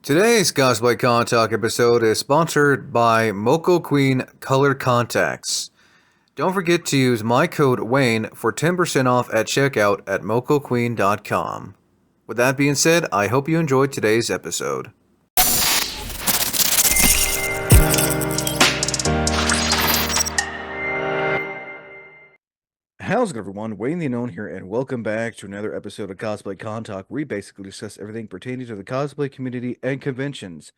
Today's Cosplay Con Talk episode is sponsored by Moco Queen Color Contacts. Don't forget to use my code Wayne for 10% off at checkout at mocoqueen.com. With that being said, I hope you enjoyed today's episode. How's it going, everyone? Wayne the Unknown here, and welcome back to another episode of Cosplay Con Talk, where we basically discuss everything pertaining to the cosplay community and conventions.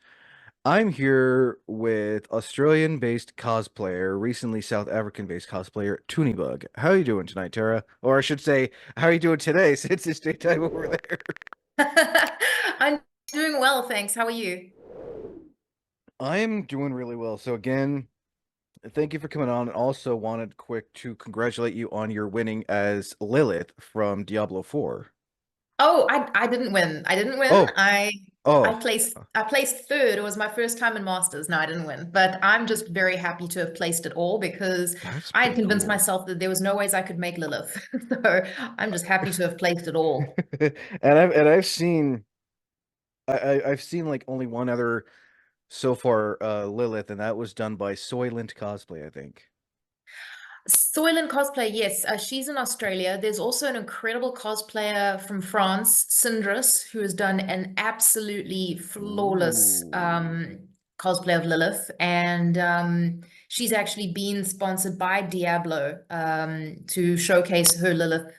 I'm here with Australian-based cosplayer, recently South African-based cosplayer, Tooni Bug. How are you doing tonight, Tara? Or I should say, how are you doing today, since it's daytime over there? I'm doing well, thanks. How are you? I'm doing really well. So again, thank you for coming on. And also wanted quick to congratulate you on your winning as Lilith from Diablo 4. Oh, I didn't win. I didn't win. Oh, I oh, placed third. It was my first time in Masters. No, I didn't win. But I'm just very happy to have placed it all because that's I had pretty convinced cool. myself that there was no ways I could make Lilith. So I'm just happy to have placed it all. And I've seen I've seen like only one other so far, Lilith, and that was done by Soylent Cosplay, I think. Soylent Cosplay, yes, she's in Australia. There's also an incredible cosplayer from France, Cindris, who has done an absolutely flawless Ooh, cosplay of Lilith. And she's actually been sponsored by Diablo to showcase her Lilith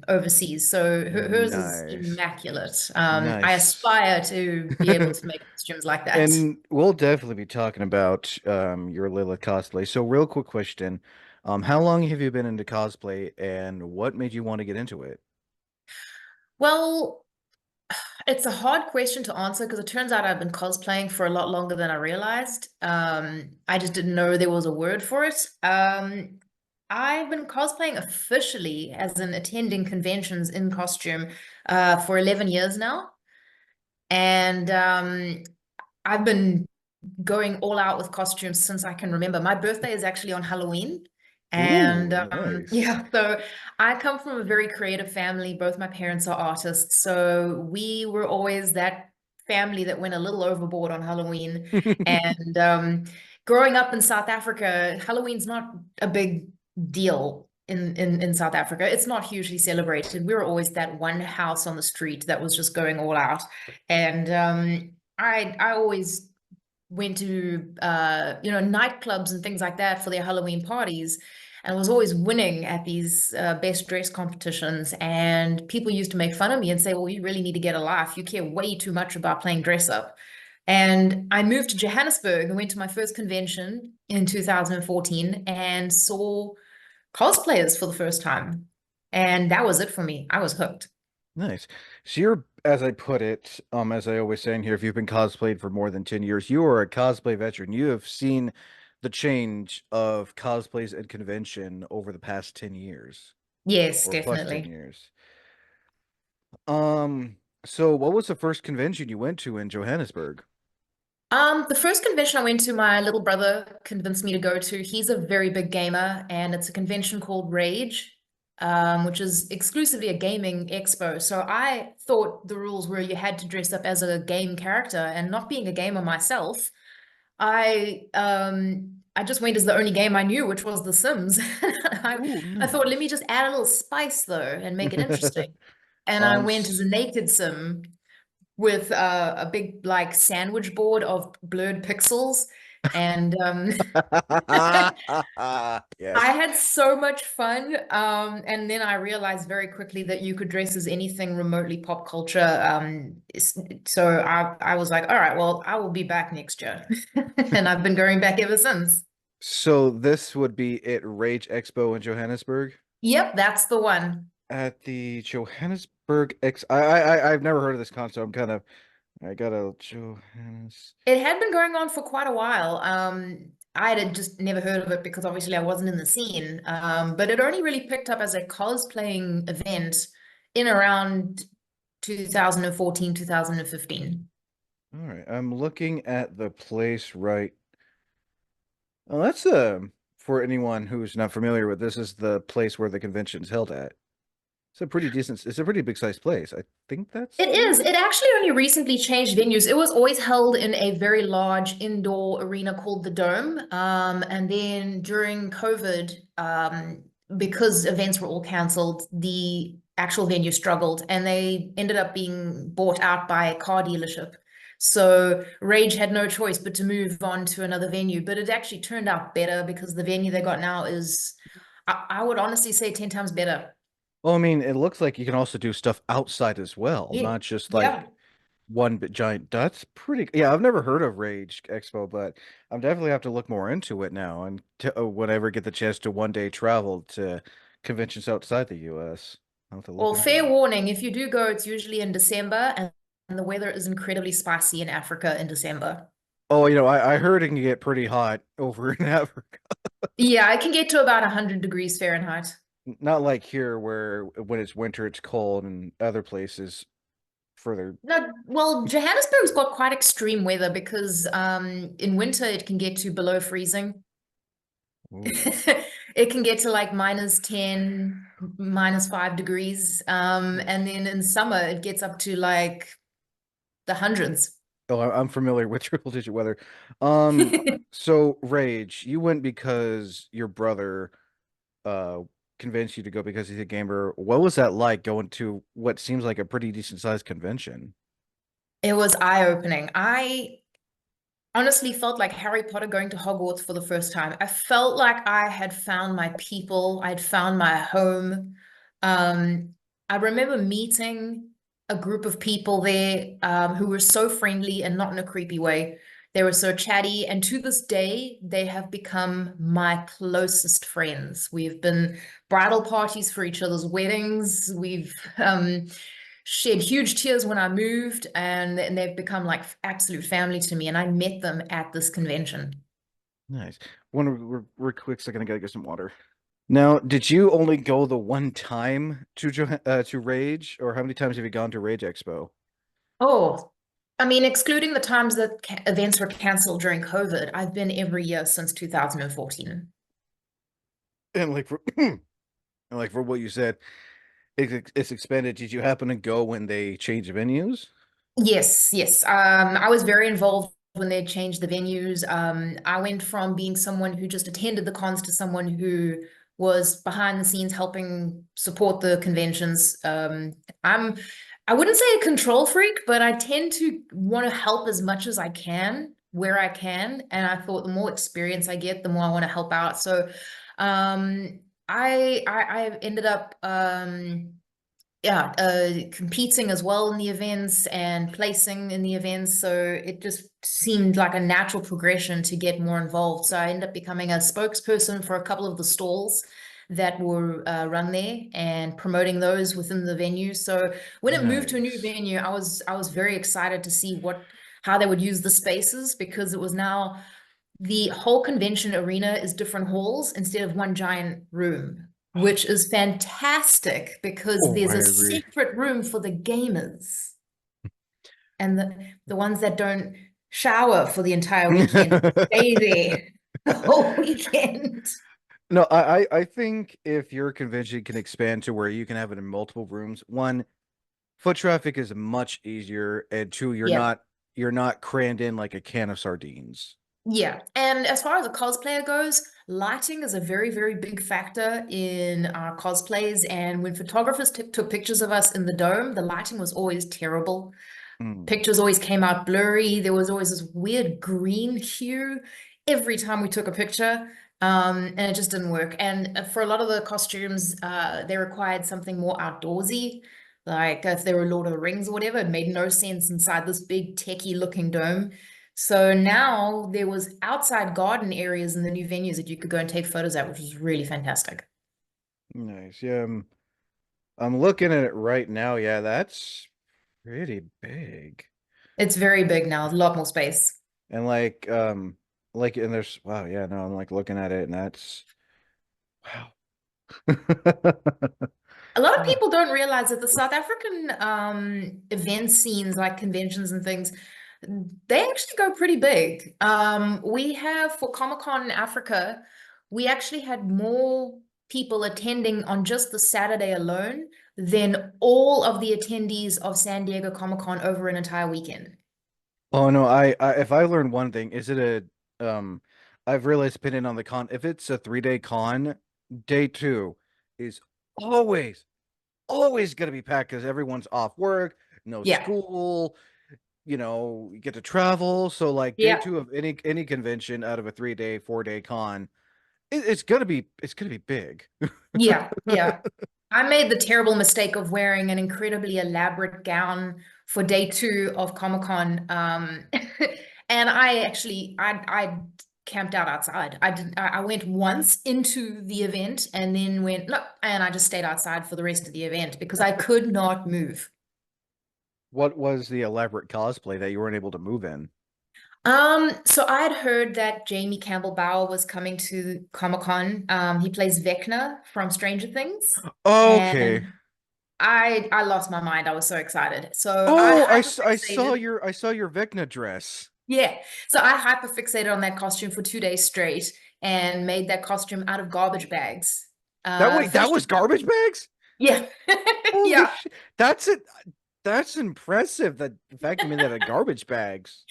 overseas. So hers is nice, immaculate. I nice. aspire to be able to make costumes like that. And we'll definitely be talking about your Lilith cosplay. So, real quick question: how long have you been into cosplay, and what made you want to get into it? Well, it's a hard question to answer because it turns out I've been cosplaying for a lot longer than I realized. I just didn't know there was a word for it. I've been cosplaying officially as in attending conventions in costume for 11 years now. And I've been going all out with costumes since I can remember. My birthday is actually on Halloween. And Ooh, nice. yeah, so I come from a very creative family. Both my parents are artists. So we were always that family that went a little overboard on Halloween. And growing up in South Africa, Halloween's not a big deal in South Africa. It's not hugely celebrated. We were always that one house on the street that was just going all out. And I always went to nightclubs and things like that for their Halloween parties and was always winning at these best dress competitions, and people used to make fun of me and say, well, you really need to get a life, you care way too much about playing dress up. And I moved to Johannesburg and went to my first convention in 2014 and saw cosplayers for the first time, and that was it for me. I was hooked. Nice. So you're, as I put it, as I always say in here, if you've been cosplayed for more than 10 years, you are a cosplay veteran. You have seen the change of cosplays and convention over the past 10 years Yes, or plus 10 definitely. years. Um, so what was the first convention you went to in Johannesburg? The first convention I went to, my little brother convinced me to go to. He's a very big gamer, and it's a convention called Rage, which is exclusively a gaming expo. So I thought the rules were you had to dress up as a game character, and not being a gamer myself, I just went as the only game I knew, which was The Sims. Ooh, I thought, let me nice. just add a little spice though and make it interesting. And I went as a S- naked sim with a big like sandwich board of blurred pixels. And I yes. had so much fun. And then I realized very quickly that you could dress as anything remotely pop culture. So I was like, all right, well, I will be back next year. And I've been going back ever since. So this would be at Rage Expo in Johannesburg? Yep, that's the one. At the Johannesburg X, I've never heard of this concert. I'm kind of I got a Johannes. It had been going on for quite a while. I had just never heard of it because obviously I wasn't in the scene. But it only really picked up as a cosplaying event in around 2014, 2015. All right, I'm looking at the place right. Oh, that's for anyone who's not familiar with this is the place where the convention's held at. It's a pretty decent, it's a pretty big sized place. I think that's It is. right. It actually only recently changed venues. It was always held in a very large indoor arena called the Dome. And then during COVID, because events were all canceled, the actual venue struggled and they ended up being bought out by a car dealership. So Rage had no choice but to move on to another venue. But it actually turned out better because the venue they got now is, I would honestly say, 10 times better. Well, I mean, it looks like you can also do stuff outside as well, Yeah. not just Yeah. like one big giant. That's pretty. Yeah, I've never heard of Rage Expo, but I'm definitely have to look more into it now and whenever I get the chance to one day travel to conventions outside the US. I'll have to look Well, into fair that. warning, if you do go, it's usually in December, and the weather is incredibly spicy in Africa in December. Oh, I heard it can get pretty hot over in Africa. Yeah, it can get to about 100 degrees Fahrenheit. Not like here where when it's winter it's cold and other places further. No, well, Johannesburg's got quite extreme weather because in winter it can get to below freezing. Ooh. It can get to like -10, -5 degrees. And then in summer it gets up to like the hundreds. Oh, I'm familiar with triple digit weather. Um, so Rage, you went because your brother uh convinced you to go because he's a gamer. What was that like going to what seems like a pretty decent sized convention? It was eye-opening. I honestly felt like Harry Potter going to Hogwarts for the first time. I felt like I had found my people, I'd found my home. Um, I remember meeting a group of people there who were so friendly and not in a creepy way. They were so chatty, and to this day, they have become my closest friends. We've been bridal parties for each other's weddings. We've shed huge tears when I moved, and they've become like absolute family to me. And I met them at this convention. Nice. We're quick second, I gotta get some water. Now, did you only go the one time to to Rage, or how many times have you gone to Rage Expo? Oh, I mean, excluding the times that events were canceled during COVID, I've been every year since 2014. And like for and like for what you said, it's expanded. Did you happen to go when they changed venues? Yes, yes. I was very involved when they changed the venues. I went from being someone who just attended the cons to someone who was behind the scenes helping support the conventions. I'm, I wouldn't say a control freak, but I tend to want to help as much as I can where I can. And I thought the more experience I get, the more I want to help out. So, I ended up, yeah, competing as well in the events and placing in the events. So it just seemed like a natural progression to get more involved. So I ended up becoming a spokesperson for a couple of the stalls that were run there and promoting those within the venue. So when it moved to a new Nice. venue, I was very excited to see how they would use the spaces because it was now the whole convention arena is different halls instead of one giant room, which is fantastic because Oh, there's I a agree. separate room for the gamers and the ones that don't shower for the entire weekend stay there the whole weekend. No, I think if your convention can expand to where you can have it in multiple rooms, one, foot traffic is much easier, and two, Yeah. you're not crammed in like a can of sardines. Yeah. And as far as a cosplayer goes, lighting is a very, very big factor in our cosplays. And when photographers took pictures of us in the dome, the lighting was always terrible. Mm, Pictures always came out blurry. There was always this weird green hue every time we took a picture. And it just didn't work. And for a lot of the costumes, they required something more outdoorsy. Like if they were Lord of the Rings or whatever, it made no sense inside this big techie looking dome. So now there was outside garden areas in the new venues that you could go and take photos at, which was really fantastic. nice. Yeah, I'm looking at it right now. Yeah, that's pretty big. It's very big now, a lot more space. And and there's wow, yeah, no, I'm like looking at it and that's wow. A lot of Yeah. people don't realize that the South African event scenes, like conventions and things, they actually go pretty big. We have for Comic-Con in Africa, we actually had more. people attending on just the Saturday alone than all of the attendees of San Diego Comic-Con over an entire weekend. Oh no, I if I learned one thing, is it I've realized depending on the con, if it's a 3 day con, day two is always always gonna be packed because everyone's off work, no Yeah. school, you get to travel. So like day Yeah. two of any convention out of a 3 day, 4 day con, it's gonna be big. Yeah, yeah. I made the terrible mistake of wearing an incredibly elaborate gown for day two of Comic-Con. And I camped out outside. I went once into the event and then went, no, and I just stayed outside for the rest of the event because I could not move. What was the elaborate cosplay that you weren't able to move in? So I had heard that Jamie Campbell Bower was coming to Comic-Con. He plays Vecna from Stranger Things. Okay. And I lost my mind. I was so excited. So I Oh, I saw hyperfixated. your Vecna dress. Yeah. So I hyperfixated on that costume for 2 days straight and made that costume out of garbage bags. That Finished. was garbage bags? Yeah. Holy Yeah. shit. That's it. That's impressive. That the fact you made that out of garbage bags.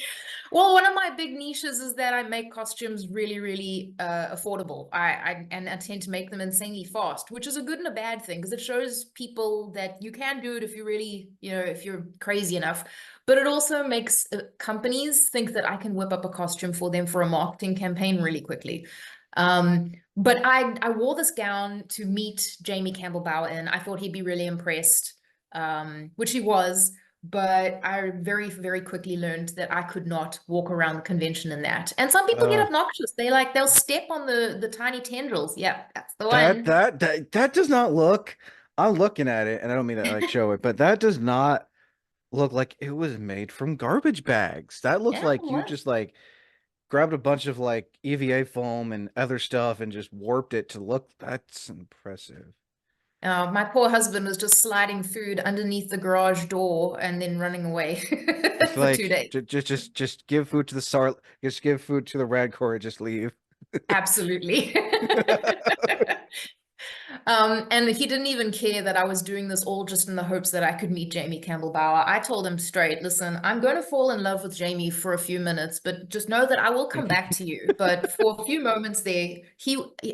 Well, one of my big niches is that I make costumes really, really affordable. I tend to make them insanely fast, which is a good and a bad thing because it shows people that you can do it if you really, if you're crazy enough. But it also makes companies think that I can whip up a costume for them for a marketing campaign really quickly. But I wore this gown to meet Jamie Campbell Bower and I thought he'd be really impressed, which he was. But I very, very quickly learned that I could not walk around the convention in that. And some people get Uh, obnoxious. They'll step on the tiny tendrils. Yep, that's the that one. that that that does not look. I'm looking at it, and I don't mean to like show it, but that does not look like it was made from garbage bags. That looks Yeah, it like you was. just like grabbed a bunch of like EVA foam and other stuff and just warped it to look. That's impressive. My poor husband was just sliding food underneath the garage door and then running away It's for two like days. just give food to the star, just give food to the Radcore and just leave. Absolutely. And he didn't even care that I was doing this all just in the hopes that I could meet Jamie Campbell Bower. I told him straight, listen, I'm going to fall in love with Jamie for a few minutes, but just know that I will come back to you. But for a few moments there,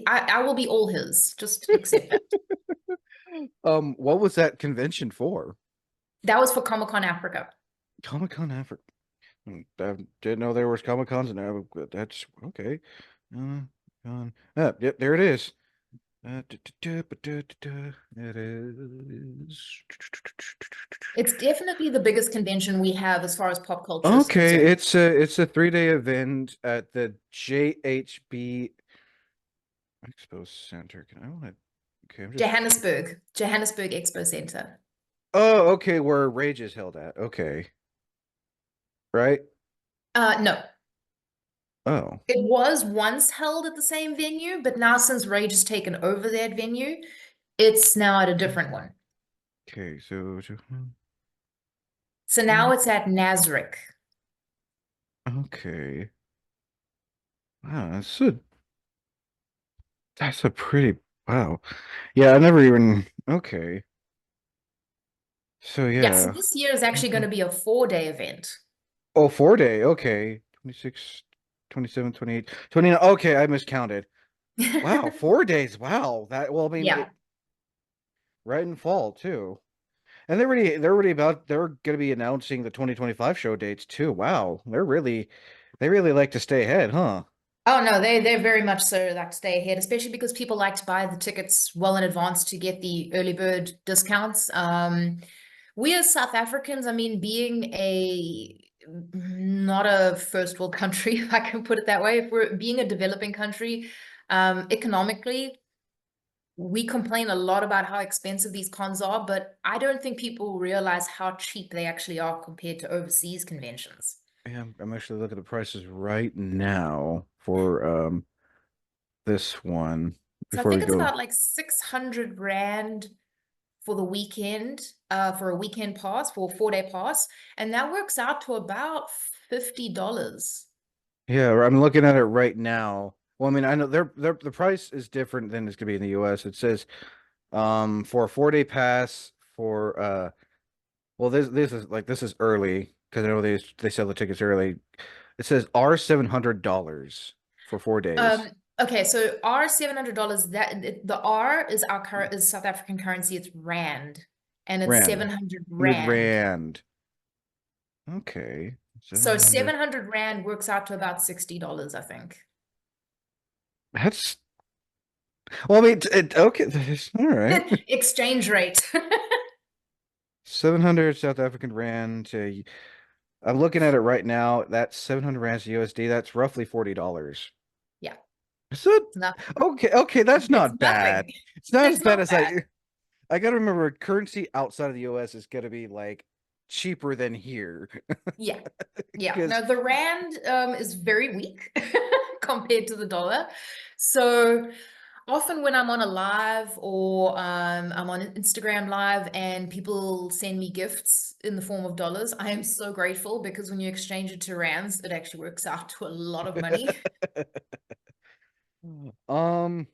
I will be all his. Just accept that. What was that convention for? That was for Comic-Con Africa. Comic Con Africa. I didn't know there was Comic Cons, and that's okay. Yep, there it is. It is. It's definitely the biggest convention we have as far as pop culture is Okay, concerned. it's a 3 day event at the JHB Expo Center. Can I want to? Okay, I'm just. Johannesburg Expo Center. Oh, okay, where Rage is held at. Okay, right. No, Oh, it was once held at the same venue, but now since Rage has taken over that venue, it's now at a different one. okay. So, So now it's at Nazarick. okay. Wow, that's a pretty wow. Yeah, I never even okay. So Yeah, so yeah. this year is actually going Okay. to be a 4-day event. Oh, 4 day. Okay. 26, 27, 28, 29. Okay, I miscounted. Wow, 4 days. Wow. That well, I mean Yeah. it right in fall too. And they're gonna be announcing the 2025 show dates too. Wow. They really like to stay ahead, huh? Oh no, they're very much so like stay ahead, especially because people like to buy the tickets well in advance to get the early bird discounts. We as South Africans, I mean, being a not a first world country, if I can put it that way, if we're being a developing country, economically, we complain a lot about how expensive these cons are, but I don't think people realize how cheap they actually are compared to overseas conventions. Yeah, I'm actually looking at the prices right now for this one So I before we think it's go. about like 600 Rand for the weekend, for a weekend pass, for a 4-day pass, and that works out to about $50. Yeah, I'm looking at it right now. Well, I mean, I know the price is different than it's gonna be in the US. It says for a 4-day pass for well this is early because I know they sell the tickets early. It says R $700 for 4 days. Okay, so R $700, the R is our current is South African currency, it's rand, and it's Rand. 700 100 rand. Rand. Okay. So 700. 700 rand works out to about $60, I think. That's well, I mean, okay, all right. Exchange rate. 700 South African Rand to I'm looking at it right now. That's 700 rands to USD. That's roughly $40. Yeah, Is it it's nothing. okay? Okay, that's It's not bad. nothing. It's not as It's bad not as bad. I gotta remember currency outside of the US is gonna be like cheaper than here. Yeah. Yeah. Because No, the rand is very weak compared to the dollar. So often when I'm on a live or I'm on Instagram live and people send me gifts in the form of dollars, I am so grateful because when you exchange it to rands, it actually works out to a lot of money. um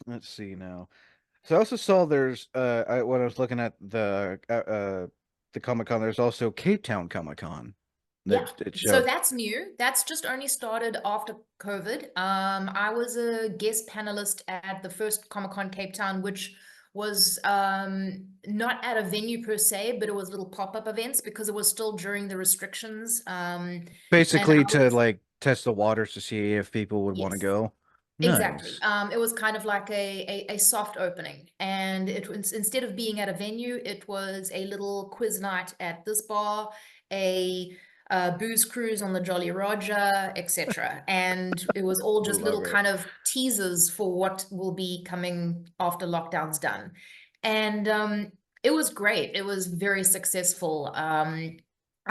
let's see now. So I also saw there's when I was looking at the Comic Con, there's also Cape Town Comic Con Yeah. that it So showed. that's new. That's just only started after COVID. I was a guest panelist at the first Comic-Con Cape Town, which was not at a venue per se, but it was little pop-up events because it was still during the restrictions. And I Basically to was, like test the waters to see if people would want to yes. go. Exactly. Nice. It was kind of like a soft opening, and it was instead of being at a venue, it was a little quiz night at this bar, a booze cruise on the Jolly Roger, etc. And it was all just Love little it. kind of teasers for what will be coming after lockdown's done. And it was great. It was very successful. I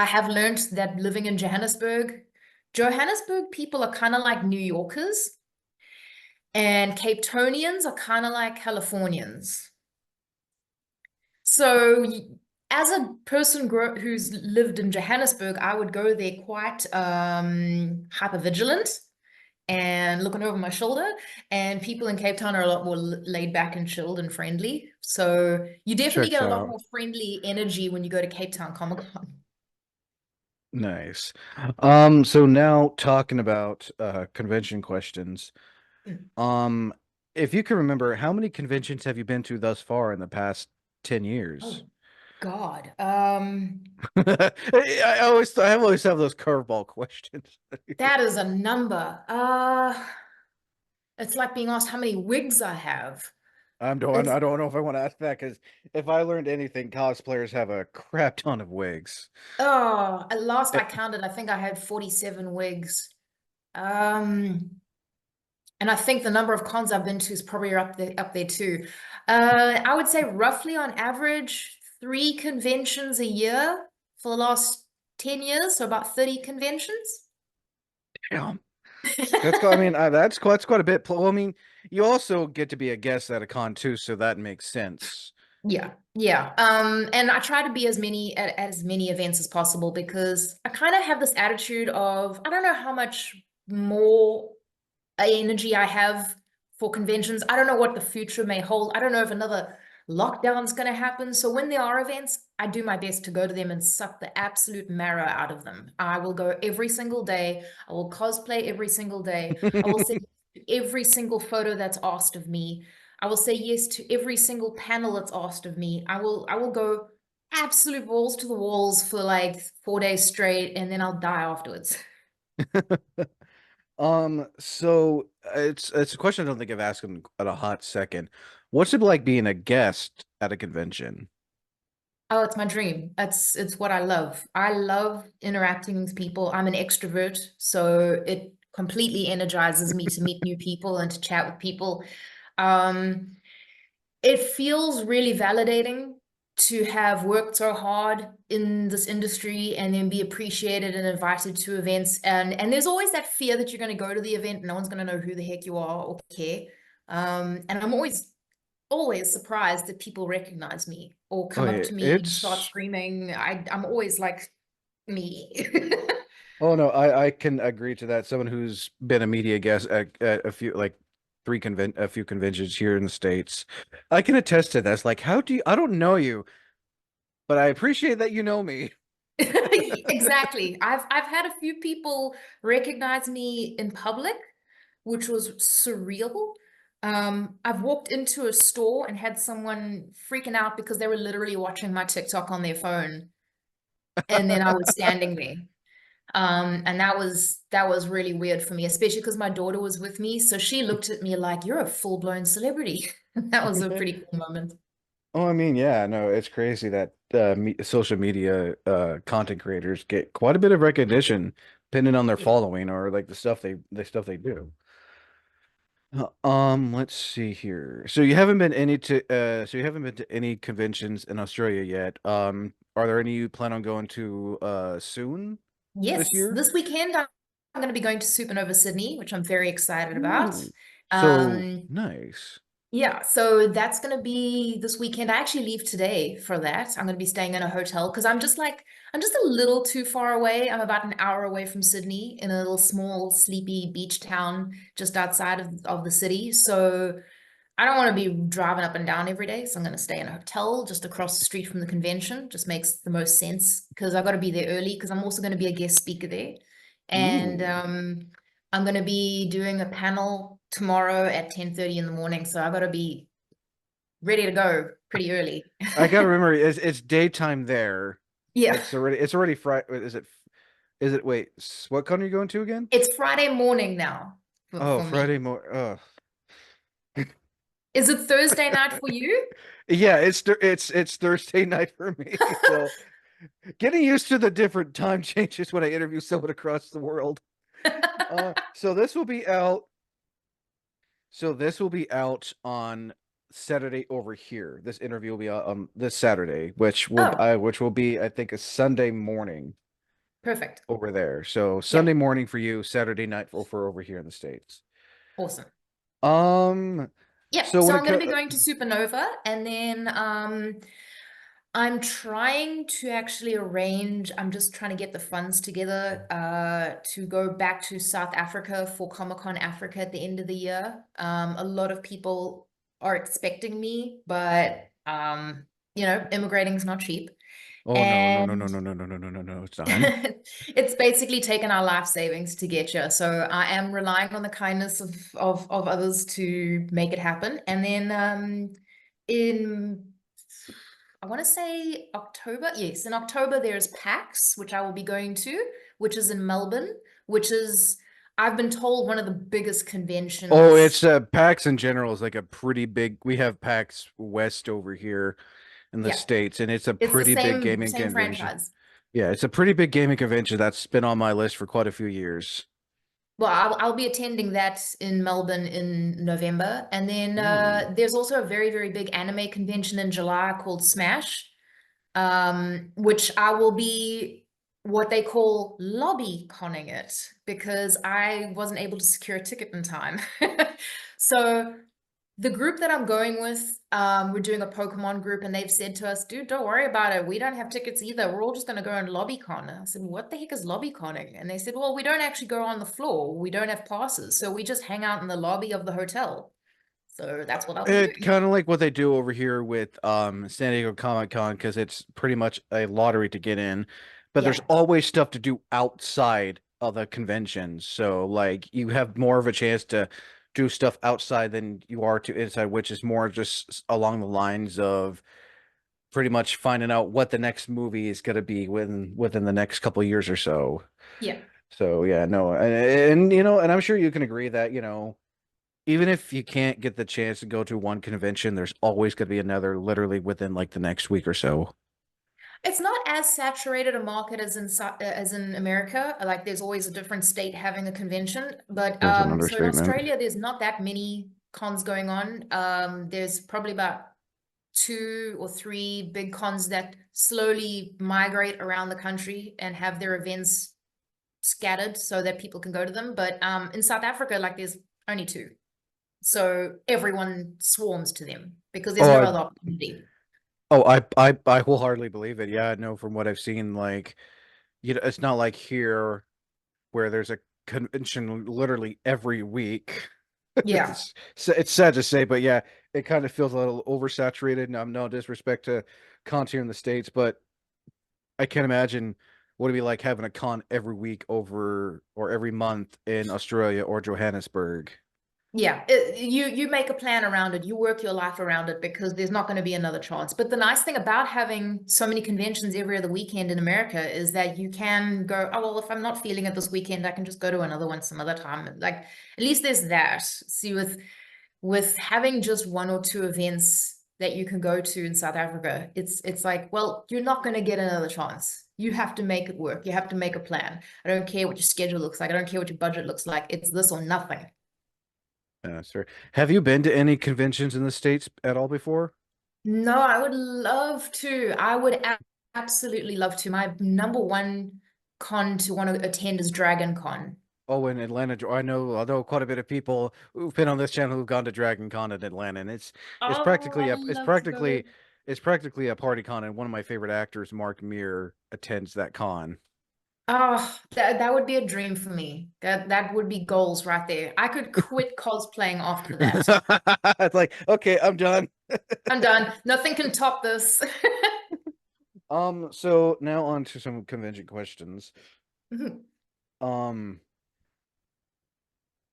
have learned that living in Johannesburg people are kind of like New Yorkers. And Cape Townians are kind of like Californians. So, as a person who's lived in Johannesburg, I would go there quite hyper vigilant and looking over my shoulder. And people in Cape Town are a lot more laid back and chilled and friendly. So, you definitely Checks get a lot out. more friendly energy when you go to Cape Town Comic Con. Nice. So now talking about convention questions. Um, if you can remember, how many conventions have you been to thus far in the past 10 years? Oh God. I always have those curveball questions. That is a number. It's like being asked how many wigs I have. It's I don't know if I want to ask that because if I learned anything, cosplayers have a crap ton of wigs. Oh, at last Eh, I counted, I think I had 47 wigs. Um, and I think the number of cons I've been to is probably up there too. I would say roughly on average, 3 conventions a year for the last 10 years, so about 30 conventions. Damn. I mean, that's quite a bit. Well, I mean, you also get to be a guest at a con too, so that makes sense. Yeah, yeah. And I try to be at as many events as possible because I kind of have this attitude of I don't know how much more energy I have for conventions. I don't know what the future may hold. I don't know if another lockdown's going to happen. So when there are events, I do my best to go to them and suck the absolute marrow out of them. I will go every single day. I will cosplay every single day. I will say yes to every single photo that's asked of me. I will say yes to every single panel that's asked of me. I will go absolute balls to the walls for like 4 days straight, and then I'll die afterwards. So it's a question I don't think I've asked in a hot second. What's it like being a guest at a convention? Oh, it's my dream. It's what I love. I love interacting with people. I'm an extrovert, so it completely energizes me to meet new people and to chat with people. Um, it feels really validating to have worked so hard in this industry and then be appreciated and invited to events. And there's always that fear that you're going to go to the event, no one's going to know who the heck you are or care. And I'm always surprised that people recognize me or Oh come up yeah, to me and start it's screaming. I'm always like me. Oh no, I can agree to that. Someone who's been a media guest at a few like a few conventions here in the States. I can attest to this. Like, how do you, I don't know you, but I appreciate that you know me. Exactly. I've had a few people recognize me in public, which was surreal. I've walked into a store and had someone freaking out because they were literally watching my TikTok on their phone, and then I was standing there. And that was really weird for me, especially because my daughter was with me, so she looked at me like, "You're a full-blown celebrity." That was a pretty cool moment. Oh, I mean, yeah, no, it's crazy that me social media content creators get quite a bit of recognition depending on their Yeah. following or like the stuff they do. Let's see here. So you haven't been to any conventions in Australia yet. Are there any you plan on going to soon this Yes, year? this weekend I'm going to be going to Supernova Sydney, which I'm very excited about. Ooh. So Um, nice. yeah, so that's going to be this weekend. I actually leave today for that. I'm going to be staying in a hotel because I'm just a little too far away. I'm about an hour away from Sydney in a little small, sleepy beach town just outside of the city. So I don't want to be driving up and down every day, so I'm going to stay in a hotel just across the street from the convention. Just makes the most sense because I've got to be there early because I'm also going to be a guest speaker there. And Ooh. I'm going to be doing a panel tomorrow at 10:30 in the morning, so I've got to be ready to go pretty early. I gotta remember it's daytime there. Yeah, It's already Friday. Is it wait, what con are you going to again? it's Friday morning now Oh, for me. Friday more. Is it Thursday night for you? Yeah, it's Thursday night for me. So getting used to the different time changes when I interview someone across the world. So this will be out. So this will be out on Saturday over here. This interview will be out on this Saturday, Oh, which will be I think a Sunday morning perfect. over there. So Yeah, Sunday morning for you, Saturday night for over here in the States. awesome. Um, Yeah, so so when I'm it going to co be going to Supernova, and then I'm trying to actually arrange, I'm just trying to get the funds together to go back to South Africa for Comic-Con Africa at the end of the year. A lot of people are expecting me, but immigrating is not cheap. Oh no, no, no, no, And no, no, no, no, no, no, no, it's not. it's basically taken our life savings to get you. So I am relying on the kindness of others to make it happen. And then in I want to say October. Yes, in October there's PAX, which I will be going to, which is in Melbourne, which is I've been told one of the biggest Oh, conventions. it's PAX in general is like a pretty big. We have PAX West over here in the Yeah, States, and it's a it's the pretty big same gaming same convention. franchise. Yeah, it's a pretty big gaming convention that's been on my list for quite a few years. Well, I'll be attending that in Melbourne in November. And then Ooh. there's also a very, very big anime convention in July called Smash, which I will be what they call lobby conning it because I wasn't able to secure a ticket in time. So the group that I'm going with, we're doing a Pokemon group, and they've said to us, dude, don't worry about it. We don't have tickets either. We're all just going to go and lobby con. And I said, what the heck is lobby conning? And they said, well, we don't actually go on the floor. We don't have passes. So we just hang out in the lobby of the hotel. So that's what I'll be It doing. kind of like what they do over here with San Diego Comic Con because it's pretty much a lottery to get in, but there's Yeah. always stuff to do outside of the convention. So like you have more of a chance to do stuff outside than you are to inside, which is more just along the lines of pretty much finding out what the next movie is going to be within the next couple of years or so. Yeah. So yeah, no, and you know, and I'm sure you can agree that, you know, even if you can't get the chance to go to one convention, there's always going to be another literally within like the next week or so. It's not as saturated a market as in America. Like there's always a different state having a convention, but That's an so in understatement. Australia there's not that many cons going on. There's probably about two or three big cons that slowly migrate around the country and have their events scattered so that people can go to them. But in South Africa, like there's only two. So everyone swarms to them because there's Oh, no other opportunity. I wholeheartedly believe it. Yeah, no, from what I've seen, like, you know, it's not like here. where there's a convention literally every week. Yeah. It's sad to say, but yeah, it kind of feels a little oversaturated. And I'm no disrespect to cons here in the States, but I can't imagine what it'd be like having a con every week over or every month in Australia or Johannesburg. Yeah, you make a plan around it. You work your life around it because there's not going to be another chance. But the nice thing about having so many conventions every other weekend in America is that you can go, oh, well, if I'm not feeling it this weekend, I can just go to another one some other time. Like, at least there's that. See, with having just one or two events that you can go to in South Africa, it's like, well, you're not going to get another chance. You have to make it work. You have to make a plan. I don't care what your schedule looks like. I don't care what your budget looks like. It's this or nothing. Sir. Have you been to any conventions in the States at all before? No, I would love to. I would absolutely love to. My number one con to want to attend is Dragon Con. Oh, in Atlanta, I know quite a bit of people who've been on this channel who've gone to Dragon Con in Atlanta, and it's Oh, practically I'd a love to go. it's practically a party con, and one of my favorite actors, Mark Meir, attends that con. Oh, that would be a dream for me. That would be goals right there. I could quit cosplaying after that. It's like, okay, I'm done. I'm done. Nothing can top this. So now on to some convention questions. Um,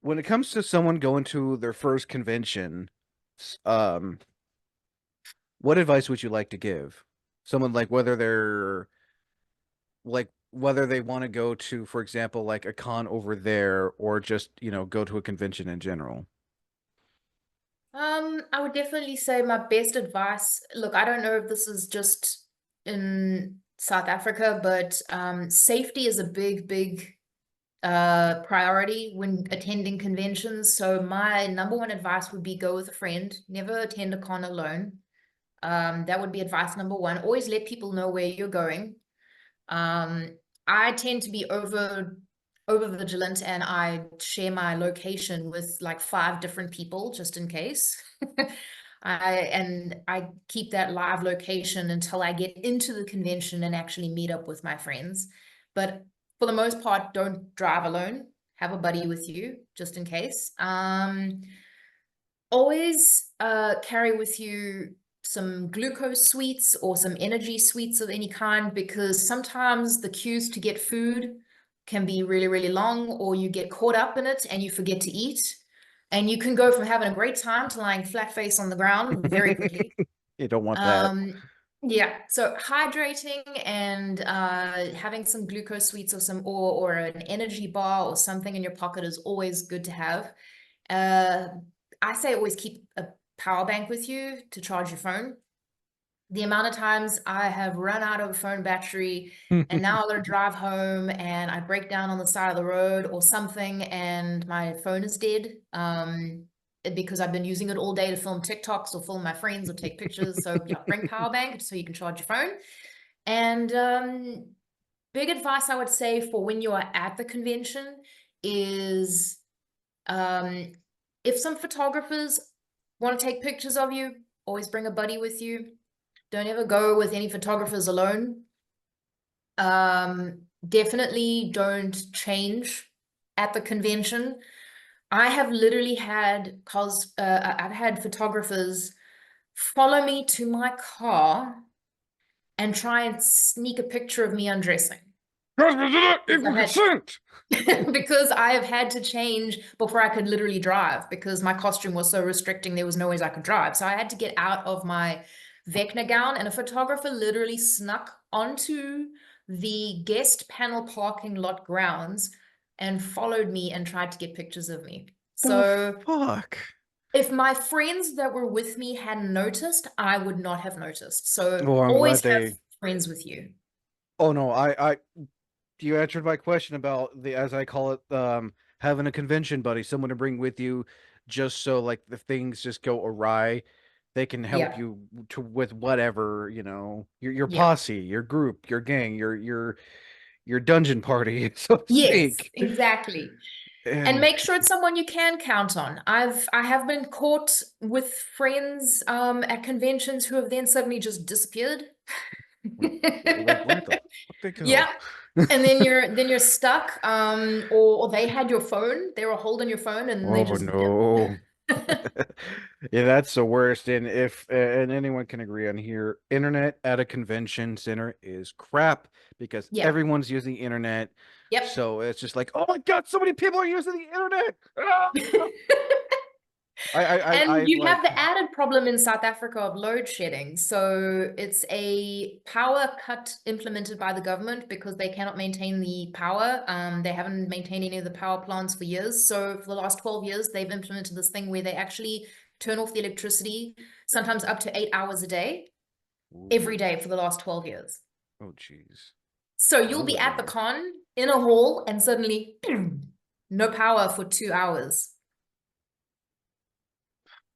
when it comes to someone going to their first convention, um, what advice would you like to give? Someone like whether they want to go to, for example, like a con over there or just, go to a convention in general. I would definitely say my best advice. Look, I don't know if this is just in South Africa, but safety is a big priority when attending conventions. So my number one advice would be go with a friend. Never attend a con alone. That would be advice number one. Always let people know where you're going. Um, I tend to be over vigilant and I share my location with like five different people just in case. I keep that live location until I get into the convention and actually meet up with my friends. But for the most part, don't drive alone. Have a buddy with you just in case. Always carry with you some glucose sweets or some energy sweets of any kind because sometimes the queues to get food can be really long, or you get caught up in it and you forget to eat. And you can go from having a great time to lying flat face on the ground very quickly. You don't want that. Um, yeah, so hydrating and having some glucose sweets or or an energy bar or something in your pocket is always good to have. Uh, I say always keep a power bank with you to charge your phone. The amount of times I have run out of phone battery and now I gotta drive home and I break down on the side of the road or something and my phone is dead. Because I've been using it all day to film TikToks or film my friends or take pictures. So yeah, bring power bank so you can charge your phone. And big advice I would say for when you are at the convention is um, if some photographers want to take pictures of you, always bring a buddy with you. Don't ever go with any photographers alone. Definitely don't change at the convention. I have literally had I've had photographers follow me to my car and try and sneak a picture of me undressing. Because Equal I've had consent. because I have had to change before I could literally drive because my costume was so restricting, there was no ways I could drive. So I had to get out of my Vecna gown, and a photographer literally snuck onto the guest panel parking lot grounds and followed me and tried to get pictures of me. The So fuck? if my friends that were with me hadn't noticed, I would not have noticed. So Well, I'm glad always have they. friends with you. Oh no, you answered my question about the, as I call it, having a convention buddy, someone to bring with you, just so like the things just go awry, they can help Yeah. you with whatever, your Yeah. posse, your group, your gang, your dungeon party, so to Yes, speak. exactly. And And make sure it's someone you can count on. I have been caught with friends at conventions who have then suddenly just disappeared. like, where the fuck they Yeah, go? And then you're stuck, or they had your phone, they were holding your phone and they Oh just dipped. no. Yeah, that's the worst. And if and anyone can agree on here, internet at a convention center is crap because Yeah. everyone's using the internet. Yep. So it's just like, oh my God, so many people are using the internet. Ah! And I've you have like, the added problem in South Africa of load shedding. So it's a power cut implemented by the government because they cannot maintain the power. They haven't maintained any of the power plants for years. So for the last 12 years, they've implemented this thing where they actually turn off the electricity, sometimes up to 8 hours a day, every ooh, day for the last 12 years. oh geez, So you'll no be at the bueno. con in a hall and suddenly no power for 2 hours.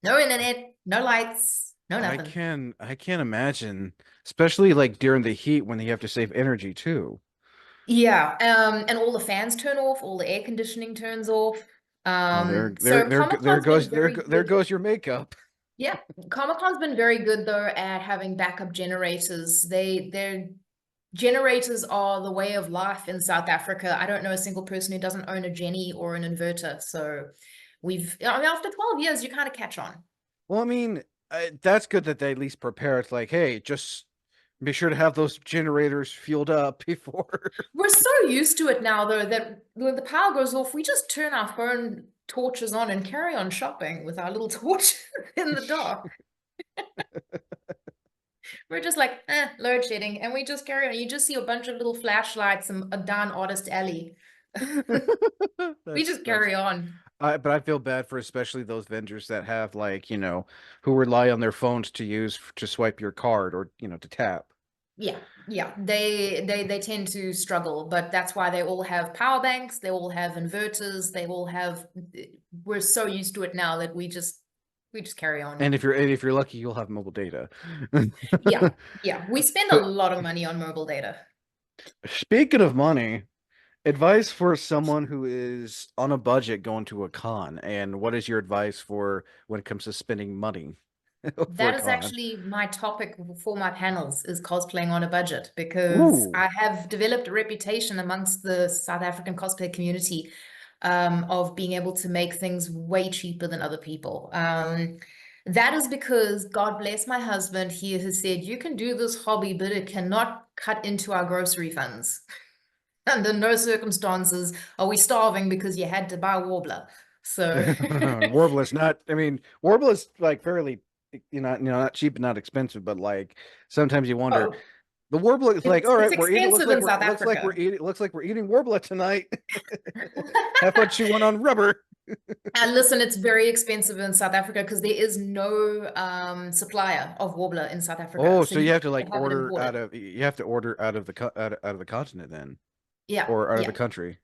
No internet, no lights, no nothing. I can't imagine, especially like during the heat when you have to save energy too. Yeah, and all the fans turn off, all the air conditioning turns off. Oh, So Comic-Con's been very there good. goes your makeup. Yeah, Comic-Con's been very good though at having backup generators. Their generators are the way of life in South Africa. I don't know a single person who doesn't own a Jenny or an inverter. So I mean, after 12 years, you kind of catch on. Well, I mean, that's good that they at least prepare. It's like, hey, just be sure to have those generators fueled up before. We're so used to it now, though, that when the power goes off, we just turn our phone torches on and carry on shopping with our little torch in the dark. We're just like, load shedding, and we just carry on. You just see a bunch of little flashlights and down Artist Alley. We just That's carry on. but I feel bad for especially those vendors that have like, who rely on their phones to use to swipe your card or, to tap. Yeah, yeah. They tend to struggle, but that's why they all have power banks, they all have inverters, they all have we're so used to it now that we just carry on. And if you're lucky, you'll have mobile data. Yeah, yeah. We spend a But lot of money on mobile data. speaking of money, advice for someone who is on a budget going to a con, and what is your advice for when it comes to spending money for a That is con? actually my topic for my panels is cosplaying on a budget because Ooh. I have developed a reputation amongst the South African cosplay community of being able to make things way cheaper than other people. That is because God bless my husband, he has said, you can do this hobby, but it cannot cut into our grocery funds. Under no circumstances are we starving because you had to buy Warbler. So, Warbler's not, I mean, Warbler's like fairly, not cheap and not expensive, but like sometimes you wonder. oh, The Warbler is like, it's all it's right, we're eating. expensive in South Africa. Looks like we're eating Warbler tonight. Have fun chewing on rubber. And listen, it's very expensive in South Africa because there is no supplier of Warbler in South Africa. Oh, So so you you have to have like to have it imported. you have to order out of the out of the continent then, Yeah, or out of the yeah. country.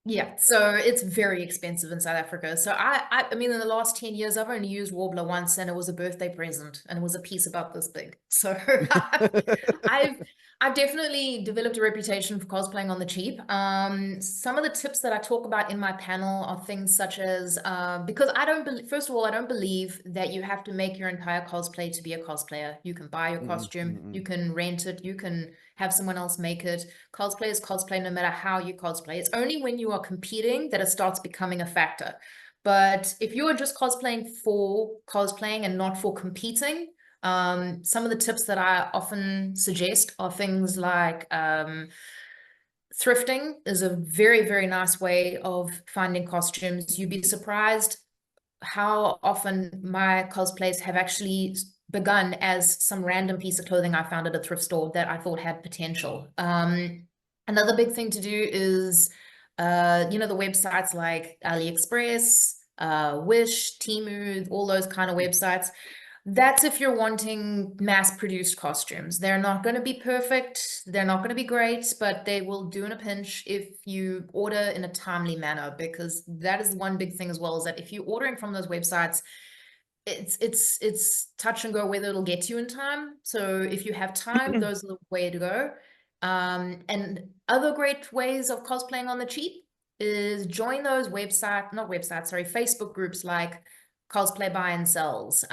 Yeah, so it's very expensive in South Africa. So I mean, in the last 10 years, I've only used Warbler once, and it was a birthday present, and it was a piece about this big. So I've I've definitely developed a reputation for cosplaying on the cheap. Some of the tips that I talk about in my panel are things such as because I don't believe, first of all, I don't believe that you have to make your entire cosplay to be a cosplayer. You can buy your Mm-mm, costume, you mm-mm. can rent it, you can have someone else make it. Cosplay is cosplay no matter how you cosplay. It's only when you are competing that it starts becoming a factor. But if you are just cosplaying for cosplaying and not for competing, some of the tips that I often suggest are things like thrifting is a very, very nice way of finding costumes. You'd be surprised how often my cosplays have actually begun as some random piece of clothing I found at a thrift store that I thought had potential. Another big thing to do is, the websites like AliExpress, Wish, Temu, all those kind of websites. That's if you're wanting mass-produced costumes. They're not going to be perfect. They're not going to be great, but they will do in a pinch if you order in a timely manner, because that is one big thing as well, is that if you're ordering from those websites, it's touch and go whether it'll get to you in time. So if you have time, those are the way to go. And other great ways of cosplaying on the cheap is join those not websites, sorry, Facebook groups like Cosplay Buy and Sells.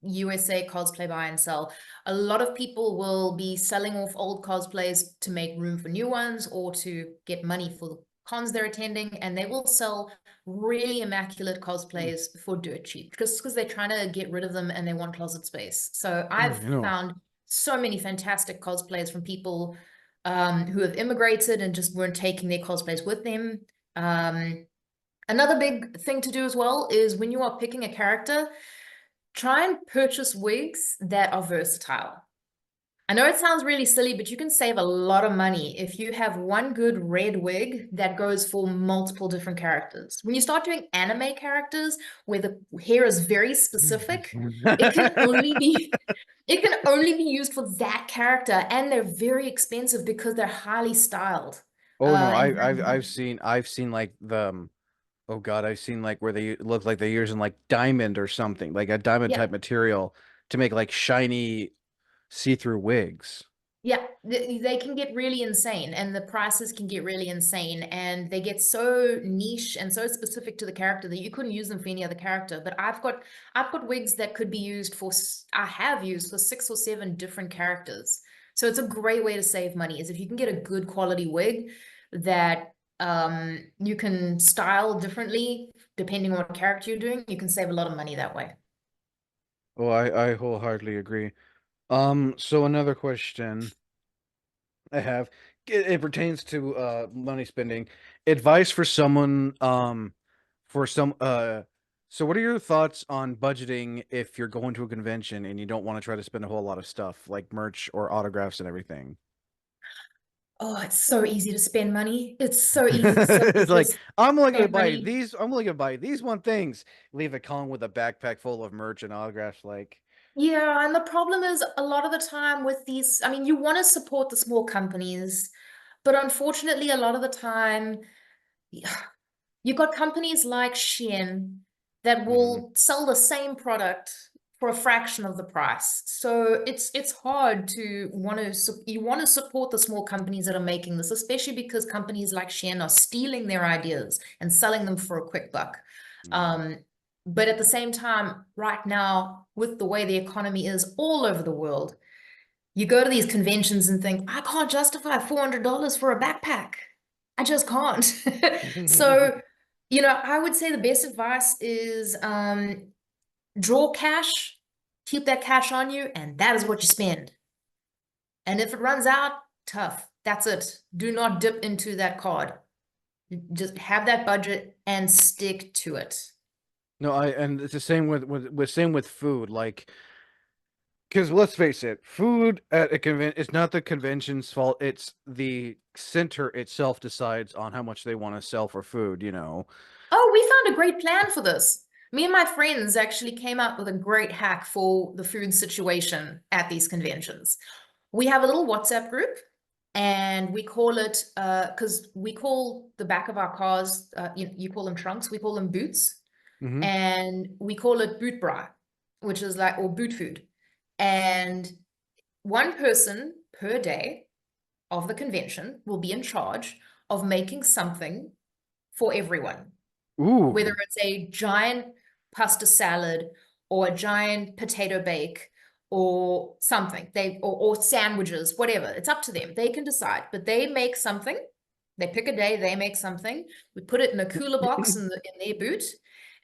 USA cosplay buy and sell. A lot of people will be selling off old cosplays to make room for new ones or to get money for the cons they're attending, and they will sell really immaculate Mm. cosplays for dirt cheap just because they're trying to get rid of them and they want closet space. So Oh, I've found so many fantastic cosplays from people who have immigrated and just weren't taking their cosplays with them. Another big thing to do as well is when you are picking a character, try and purchase wigs that are versatile. I know it sounds really silly, but you can save a lot of money if you have one good red wig that goes for multiple different characters. When you start doing anime characters where the hair is very specific, it can only be it can only be used for that character, and they're very expensive because they're highly styled. Oh no, And I've seen like oh God, I've seen like where they look like they're using like diamond or something, like a diamond yeah, type material to make like shiny see-through wigs. yeah, they can get really insane, and the prices can get really insane, and they get so niche and so specific to the character that you couldn't use them for any other character. But I've got wigs that could be used for I have used for 6 or 7 different characters. So it's a great way to save money is if you can get a good quality wig that you can style differently depending on what character you're doing, you can save a lot of money that way. Oh, I wholeheartedly agree. So another question I have, it pertains to money spending. Advice for someone for some so what are your thoughts on budgeting if you're going to a convention and you don't want to try to spend a whole lot of stuff like merch or autographs and everything? Oh, it's so easy to spend money. It's so easy to It's like just spend money. I'm only gonna buy these one things. Leave a con with a backpack full of merch and autographs like Yeah, and the problem is a lot of the time with these, I mean, you want to support the small companies, but unfortunately, a lot of the time, you've got companies like Shein that mhm. will sell the same product for a fraction of the price. So it's hard to you want to support the small companies that are making this, especially because companies like Shein are stealing their ideas and selling them for a quick buck. Mhm. Um, but at the same time, right now, with the way the economy is all over the world, you go to these conventions and think, I can't justify $400 for a backpack. I just can't. So, I would say the best advice is draw cash, keep that cash on you, and that is what you spend. And if it runs out, tough. That's it. Do not dip into that card. Just have that budget and stick to it. No, I and it's the same with same with food. Like, because let's face it, food at a convention, it's not the convention's fault. It's the center itself decides on how much they want to sell for food, you know. Oh, we found a great plan for this. Me and my friends actually came up with a great hack for the food situation at these conventions. We have a little WhatsApp group and we call it, because we call the back of our cars, you call them trunks, we call them boots, Hmm. and we call it boot bra, which is like, or boot food. And one person per day of the convention will be in charge of making something for everyone, whether Ooh. it's a giant pasta salad or a giant potato bake or something or sandwiches, whatever. It's up to them, they can decide, but they make something. They pick a day, they make something, we put it in a cooler box in their boot,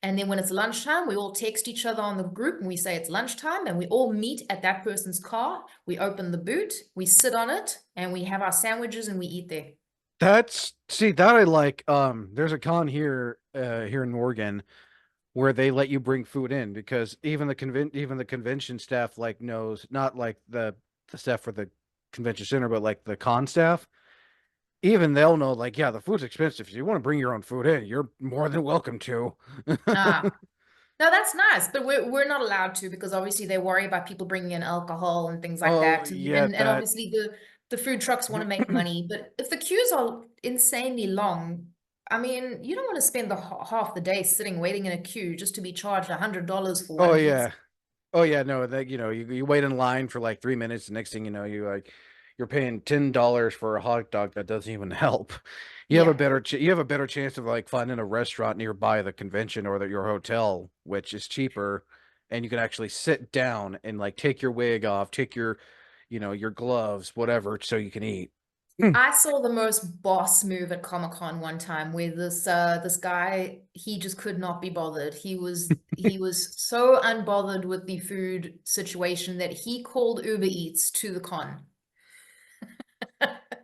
and then when it's lunchtime we all text each other on the group and we say it's lunchtime, and we all meet at that person's car, we open the boot, we sit on it, and we have our sandwiches and we eat there. That's see that I like. There's a con here in Oregon where they let you bring food in because even the convention staff like knows not like the staff for the convention center, but like the con staff. Even they'll know, like, yeah, the food's expensive. If you want to bring your own food in, you're more than welcome to. Ah, no, that's nice, but we're not allowed to because obviously they worry about people bringing in alcohol and things like Oh, that. yeah, And that. obviously the food trucks want to make money, but if the queues are insanely long, I mean, you don't want to spend the half the day sitting waiting in a queue just to be charged $100 for Oh, one pizza. yeah. Oh, yeah, no, that, you wait in line for like 3 minutes. The next thing you know, you're paying $10 for a hot dog that doesn't even help. Yeah. You have a better chance of like finding a restaurant nearby the convention or your hotel, which is cheaper and you can actually sit down and like take your wig off, take your, your gloves, whatever, so you can eat. I saw the most boss move at Comic-Con one time where this guy, he just could not be bothered. He was so unbothered with the food situation that he called Uber Eats to the con.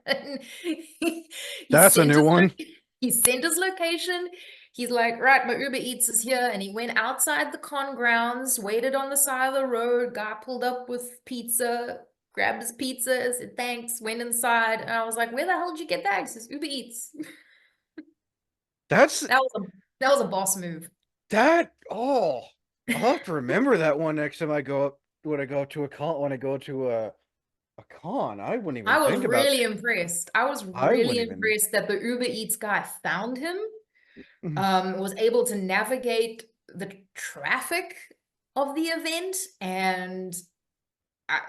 And he That's a sent new his one. he sent his location. He's like, right, my Uber Eats is here. And he went outside the con grounds, waited on the side of the road, guy pulled up with pizza, grabbed his pizza, said thanks, went inside. And I was like, where the hell did you get that? He says, Uber Eats. That's That was a that was a boss move. that. Oh, I'll have to remember that one next time I go up when I go to a con. When I go to a con, I wouldn't even I was think about. really impressed. I was I really wouldn't even. impressed that the Uber Eats guy found him, was able to navigate the traffic of the event, and I,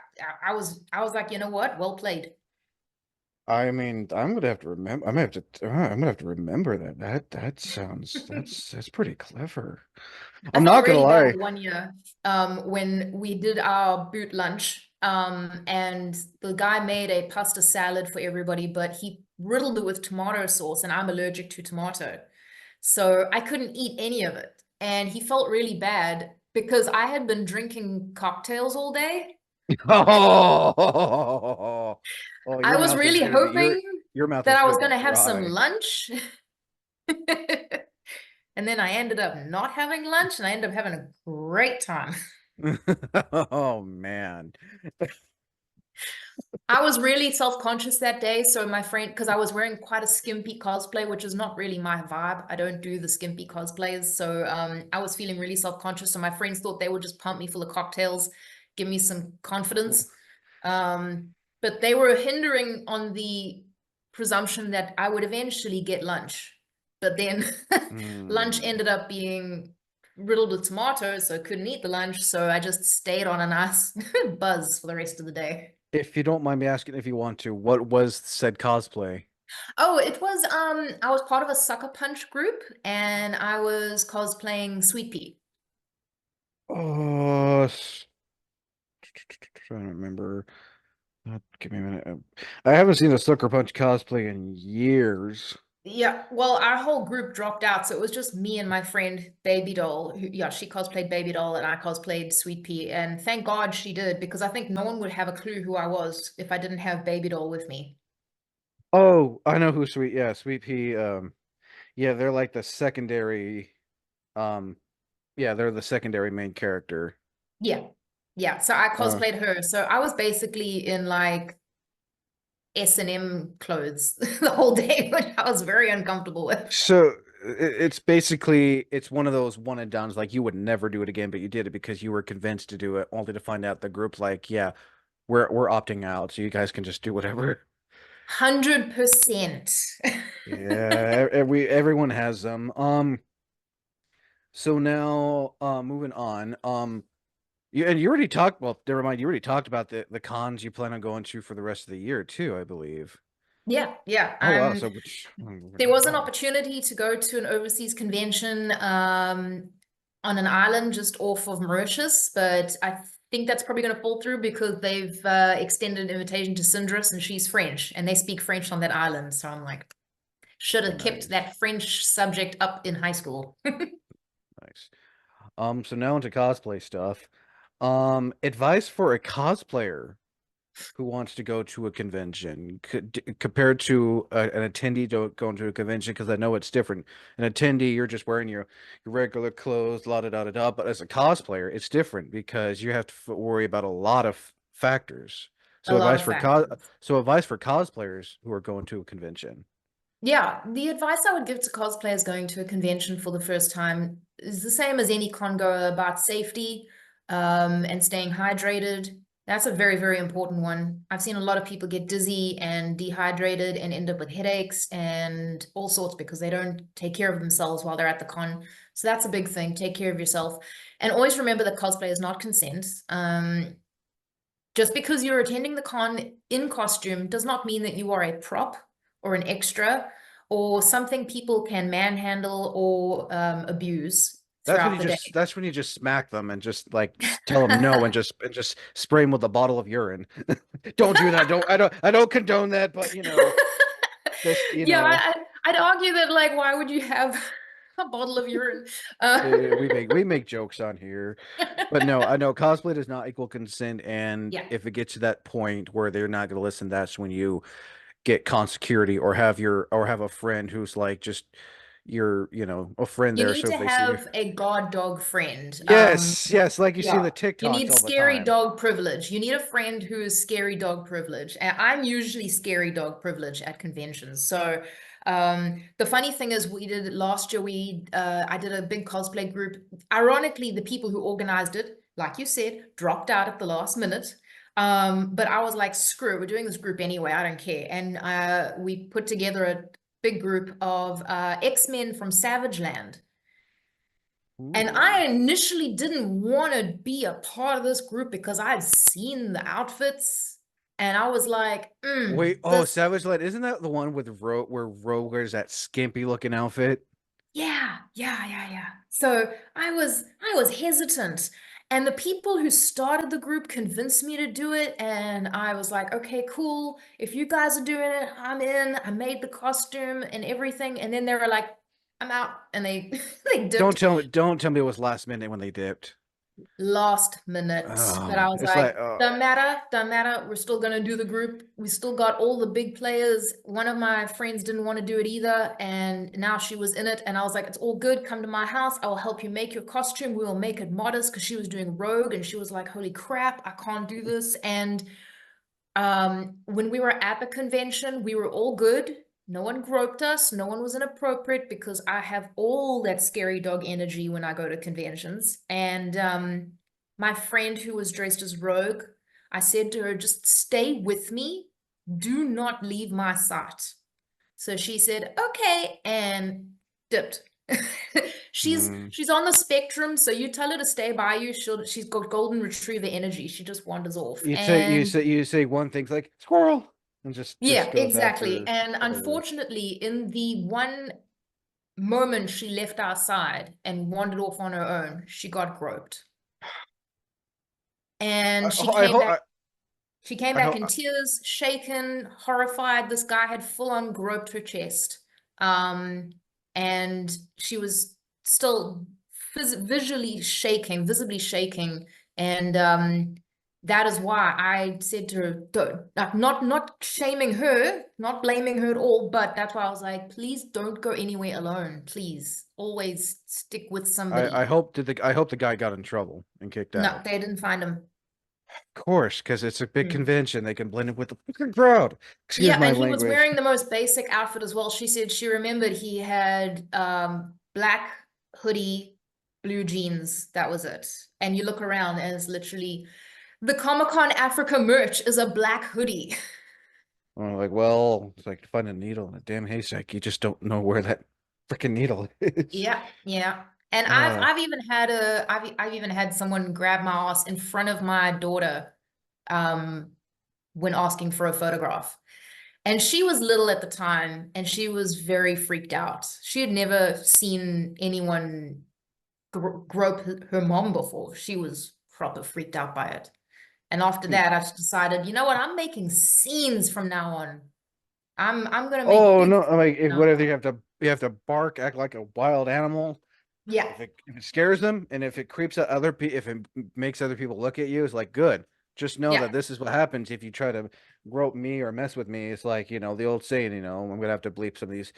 I was like, you know what? Well played. I mean, I'm gonna have to remember. I'm gonna have to remember that. That sounds. That's pretty clever. I I'm felt not gonna really bad lie. one year when we did our boot lunch, and the guy made a pasta salad for everybody, but he riddled it with tomato sauce, and I'm allergic to tomato. So I couldn't eat any of it. And he felt really bad because I had been drinking cocktails all day. Oh, oh, I your was mouth is really gonna be hoping your mouth that is I was gonna going be to have some dry. lunch. And then I ended up not having lunch and I ended up having a great time. Oh man. I was really self-conscious that day. So my friend, because I was wearing quite a skimpy cosplay, which is not really my vibe. I don't do the skimpy cosplays. So I was feeling really self-conscious. So my friends thought they would just pump me full of cocktails, give me some confidence. But they were hindering on the presumption that I would eventually get lunch. But then lunch Hmm. ended up being riddled with tomatoes, so I couldn't eat the lunch. So I just stayed on a nice buzz for the rest of the day. If you don't mind me asking, if you want to, what was said cosplay? Oh, it was I was part of a sucker punch group and I was cosplaying Sweet Pea. Oh, trying to remember. Give me a minute. I haven't seen a Sucker Punch cosplay in years. Yeah, well, our whole group dropped out, so it was just me and my friend Baby Doll. Who, yeah, she cosplayed Baby Doll and I cosplayed Sweet Pea, and thank God she did because I think no one would have a clue who I was if I didn't have Baby Doll with me. Oh, I know who Sweet. Yeah, Sweet Pea. Yeah, they're like the secondary. Um, yeah, they're the secondary main character. Yeah, yeah. So I Uh, cosplayed her. So I was basically in like S&M clothes the whole day, which I was very uncomfortable with. so it's basically it's one of those one and dones. Like you would never do it again, but you did it because you were convinced to do it, only to find out the group like, yeah, we're opting out, so you guys can just do whatever. 100%. Yeah, everyone has them. So now, moving on. You already talked. Well, never mind. You already talked about the cons you plan on going to for the rest of the year too, I believe. Yeah, yeah. Oh wow. So which? There was an opportunity to go to an overseas convention on an island just off of Mauritius, but I think that's probably going to fall through because they've extended an invitation to Cindris and she's French and they speak French on that island. So I'm like, should have kept Nice, that French subject up in high school. nice. So now into cosplay stuff. Advice for a cosplayer who wants to go to a convention compared to an attendee going to a convention, because I know it's different. An attendee, you're just wearing your regular clothes, la da da da da. But as a cosplayer, it's different because you have to worry about a lot of factors. A So lot advice of for factors. cosplayers who are going to a convention. Yeah, the advice I would give to cosplayers going to a convention for the first time is the same as any con goer about safety, and staying hydrated. That's a very, very important one. I've seen a lot of people get dizzy and dehydrated and end up with headaches and all sorts because they don't take care of themselves while they're at the con. So that's a big thing. Take care of yourself. And always remember that cosplay is not consent. Just because you're attending the con in costume does not mean that you are a prop or an extra or something people can manhandle or abuse. throughout the day. that's when you just smack them and just like tell them no and just spray them with a bottle of urine. Don't do that. I don't condone that, but just Yeah, I'd argue that like, why would you have a bottle of urine? we make jokes on here. But no, I know cosplay does not equal consent, and Yeah. if it gets to that point where they're not going to listen, that's when you get con security or have a friend who's like just a friend You there. need So to if they see you, have a guard dog friend. yes, like you see in Yeah. the You TikToks need all the scary time. dog privilege. You need a friend who is scary dog privilege. And I'm usually scary dog privilege at conventions. So the funny thing is we did last year, I did a big cosplay group. Ironically, the people who organized it, like you said, dropped out at the last minute. But I was like, screw it, we're doing this group anyway, I don't care. And we put together a big group of X-Men from Savage Land. And Ooh. I initially didn't want to be a part of this group because I'd seen the outfits and I was like, Wait, oh, this, Savage Land, isn't that the one with where Ro wears that skimpy looking outfit? yeah. So I was hesitant. And the people who started the group convinced me to do it. And I was like, okay, cool. If you guys are doing it, I'm in. I made the costume and everything. And then they were like, I'm out. And they they dipped. Don't tell me it was last minute when they dipped. Last minute. But I was It's like, like, don't matter. We're still gonna do the group. We still got all the big players. One of my friends didn't want to do it either, and now she was in it. And I was like, it's all good. Come to my house. I will help you make your costume. We will make it modest because she was doing Rogue, and she was like, holy crap, I can't do this. And when we were at the convention, we were all good. No one groped us. No one was inappropriate because I have all that scary dog energy when I go to conventions. And my friend who was dressed as Rogue, I said to her, just stay with me. Do not leave my sight. So she said, okay, and dipped. she's mm. she's on the spectrum, so you tell her to stay by you. She's got golden retriever energy. She just wanders off. And You say one thing's like squirrel and just yeah, goes exactly. after And whatever. unfortunately, in the one moment she left our side and wandered off on her own, she got groped. And I hope she came I back hope in tears, shaken, horrified. This guy had full on groped her chest. Um, and she was still visibly shaking. And that is why I said to her, don't, like, not shaming her, not blaming her at all, but that's why I was like, please don't go anywhere alone. Please always stick with I somebody. hope I hope the guy got in trouble and kicked No, out. they didn't find him. Of course, because it's a big Hmm. convention. They can blend it with the fucking crowd. Excuse Yeah, my and he was language. wearing the most basic outfit as well. She said she remembered he had black hoodie, blue jeans. That was it. And you look around and it's literally the Comic-Con Africa merch is a black hoodie. I'm like, well, it's like finding a needle in a damn haystack. You just don't know where that freaking needle is. Yeah. And I've Uh, I've even had I've even had someone grab my ass in front of my daughter um when asking for a photograph. And she was little at the time and she was very freaked out. She had never seen anyone grope her mom before. She was proper freaked out by it. And after hmm. that, I just decided, you know what? I'm making scenes from now on. I'm gonna make Oh big no! scenes I'm like, from if, now whatever on. you have to bark, act like a wild animal. Yeah, If it scares them and if it creeps out other people, if it makes other people look at you, it's like good. Just know yeah, that this is what happens if you try to grope me or mess with me. It's like the old saying. I'm gonna have to bleep some of these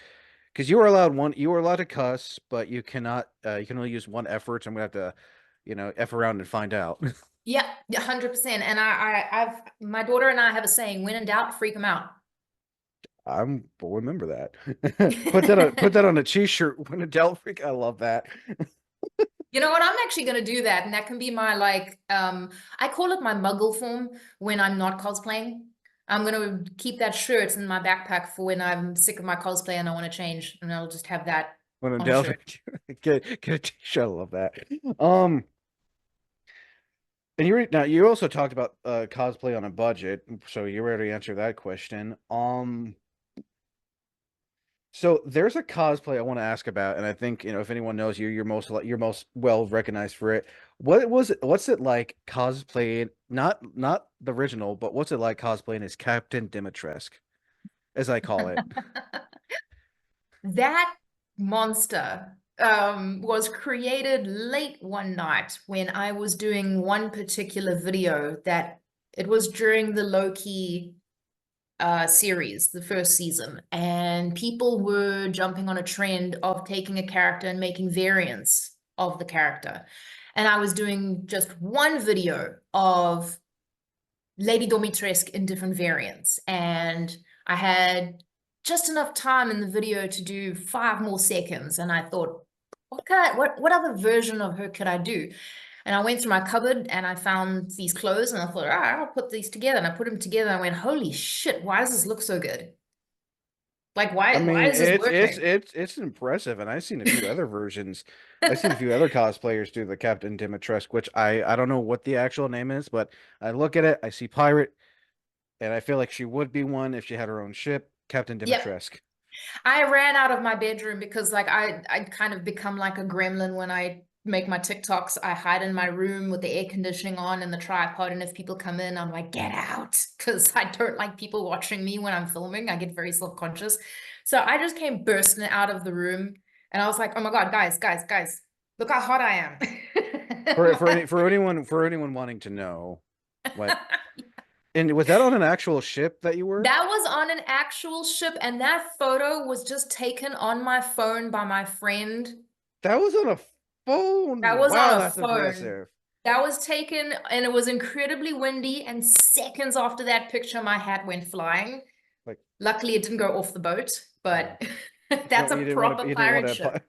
because you were allowed to cuss, but you cannot. You can only use one effort. So I'm gonna have to, f around and find out. yeah, 100%. And I've my daughter and I have a saying, when in doubt, freak them out. Will remember that. Put that on a t-shirt when a Del freak. I love that. You know what? I'm actually going to do that. And that can be my like, I call it my muggle form when I'm not cosplaying. I'm going to keep that shirt in my backpack for when I'm sick of my cosplay and I want to change. And I'll just have that When a on a Del shirt. get a t-shirt. I love that. Um. And now you also talked about cosplay on a budget, so you already answered that question. So there's a cosplay I want to ask about, and I think if anyone knows you, you're most well recognized for it. What's it like cosplaying? Not the original, but what's it like cosplaying as Captain Dimitrescu, as I call it? That monster was created late one night when I was doing one particular video that it was during the Loki series, the first season, and people were jumping on a trend of taking a character and making variants of the character. And I was doing just one video of Lady Domitrescu in different variants. And I had just enough time in the video to do 5 more seconds. And I thought, what other version of her could I do? And I went through my cupboard and I found these clothes and I thought, all right, I'll put these together. And I put them together and I went, holy shit, why does this look so good? Like, I why mean, is this working? it's impressive, and I've seen a few other versions. I've seen a few other cosplayers do the Captain Dimitrescu, which I don't know what the actual name is, but I look at it, I see pirate, and I feel like she would be one if she had her own ship, Captain Yep. Dimitrescu. I ran out of my bedroom because like I kind of become like a gremlin when I make my TikToks. I hide in my room with the air conditioning on and the tripod, and if people come in, I'm like, get out, because I don't like people watching me when I'm filming. I get very self-conscious. So I just came bursting out of the room and I was like, oh my God, guys, look how hot I For am. for anyone wanting to know, what and was that on an actual ship that you were? That was on an actual ship, and that photo was just taken on my phone by my friend. That was on a That phone. was on Wow, a that's phone. impressive. That was taken, and it was incredibly windy. And seconds after that picture, my hat went flying. Like, Luckily, it didn't go off the boat, oh, but that's a you didn't want proper to. You didn't want pirate ship.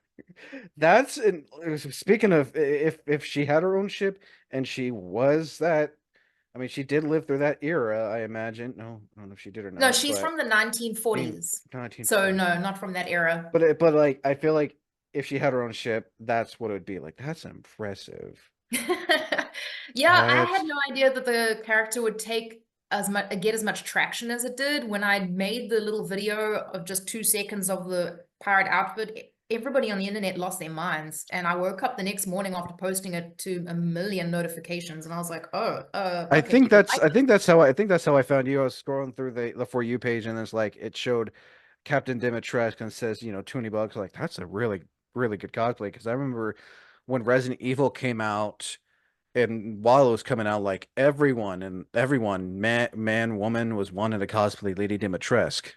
to. That's speaking of if she had her own ship and she was that. I mean, she did live through that era, I imagine. No, I don't know if she did or No, not, she's but from the in 1940s. So 1940s. no, not from that era. But like I feel like if she had her own ship, that's what it would be like. That's impressive. Yeah, I had That's no idea that the character would take as much get as much traction as it did. When I made the little video of just 2 seconds of the pirate outfit, everybody on the internet lost their minds. And I woke up the next morning after posting it to a million notifications, and I was like, oh, okay, people like I this. think that's how I found you. I was scrolling through the For You page and it's like it showed Captain Dimitrescu and says, Toony Bug's like that's a really good cosplay because I remember when Resident Evil came out and while it was coming out like everyone man woman was wanting to cosplay Lady Dimitrescu.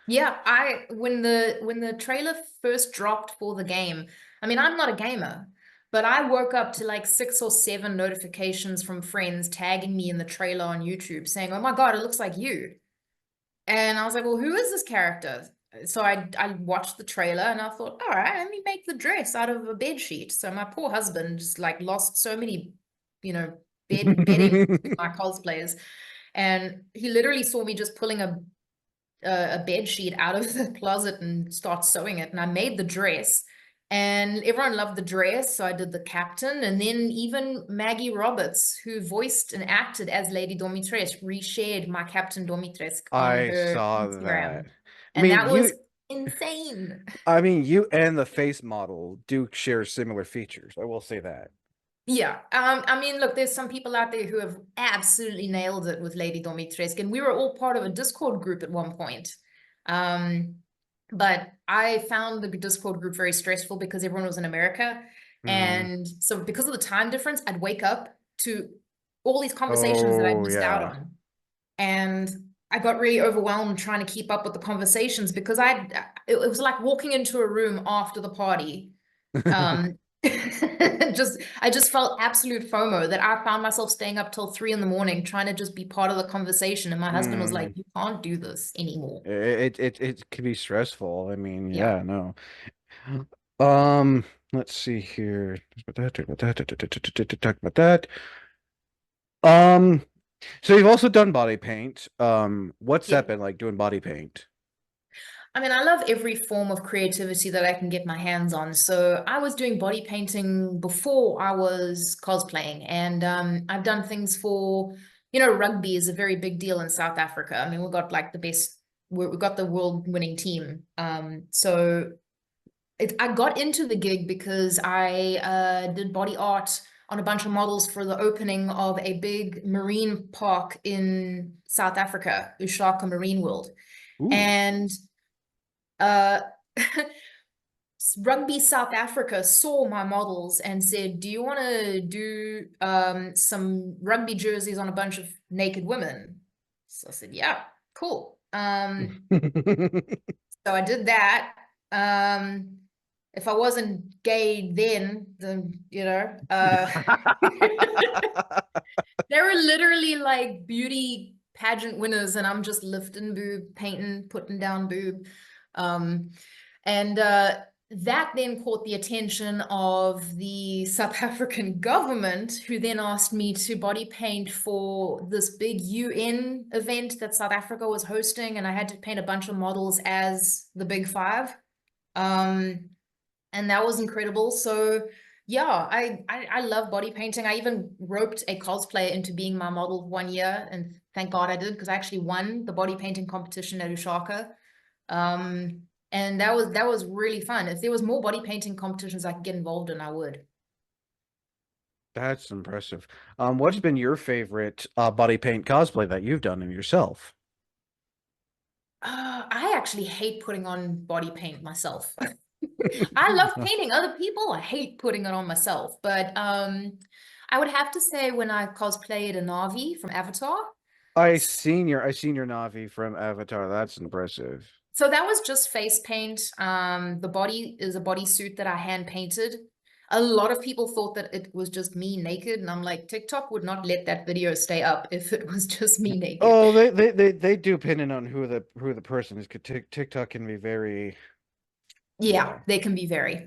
Yeah, I when the trailer first dropped for the game, I mean, I'm not a gamer, but I woke up to like 6 or 7 notifications from friends tagging me in the trailer on YouTube saying, "Oh my God, it looks like you." And I was like, "Well, who is this character?" So I watched the trailer and I thought, "All right, let me make the dress out of a bed sheet." So my poor husband just like lost so many, you know, bedding to my cosplays. And he literally saw me just pulling a bed sheet out of the closet and start sewing it. And I made the dress, and everyone loved the dress. So I did the captain, and then even Maggie Roberts, who voiced and acted as Lady Domitrescu, reshared my Captain Domitrescu on I her saw that. Instagram, I and mean, that was insane. you and the face model do share similar features. I will say that. Yeah. I mean, look, there's some people out there who have absolutely nailed it with Lady Domitrescu, and we were all part of a Discord group at one point. Um, but I found the Discord group very stressful because everyone was in America. Hmm. And so because of the time difference, I'd wake up to all these conversations that I'd Oh missed out yeah. on. And I got really overwhelmed trying to keep up with the conversations because it was like walking into a room after the party. Um, I just felt absolute FOMO that I found myself staying up till 3 in the morning trying to just be part of the conversation. And my husband was like, Mm. "You can't do this anymore." It can be stressful. I mean, Yeah. yeah, no. Um, let's see here. Talk about that. Talk about that. Um, so you've also done body paint. What's Yeah. that been like doing body paint? I mean, I love every form of creativity that I can get my hands on. So I was doing body painting before I was cosplaying, and I've done things for, rugby is a very big deal in South Africa. I mean, we've got like the best. we got the world winning team. So I got into the gig because I did body art on a bunch of models for the opening of a big marine park in South Africa, Ushaka Marine World. Ooh. And uh, Rugby South Africa saw my models and said, "Do you want to do some rugby jerseys on a bunch of naked women?" So I said, "Yeah, cool." So I did that. If I wasn't gay then they were literally like beauty pageant winners, and I'm just lifting boob, painting, putting down boob. Um, and that then caught the attention of the South African government, who then asked me to body paint for this big UN event that South Africa was hosting, and I had to paint a bunch of models as the Big Five. Um, and that was incredible. So yeah, I love body painting. I even roped a cosplayer into being my model 1 year, and thank God I did, because I actually won the body painting competition at Ushaka. Um, and that was really fun. If there was more body painting competitions I could get involved in, I would. That's impressive. What's been your favorite body paint cosplay that you've done in yourself? I actually hate putting on body paint myself. I love painting other people. I hate putting it on myself. But I would have to say when I cosplayed a Na'vi from Avatar. I seen your Navi from Avatar. That's impressive. So that was just face paint. The body is a bodysuit that I hand painted. A lot of people thought that it was just me naked, and I'm like, TikTok would not let that video stay up if it was just me naked. Oh, they do depending on who the person is. 'Cause TikTok can be very, Yeah, yeah. they can be very.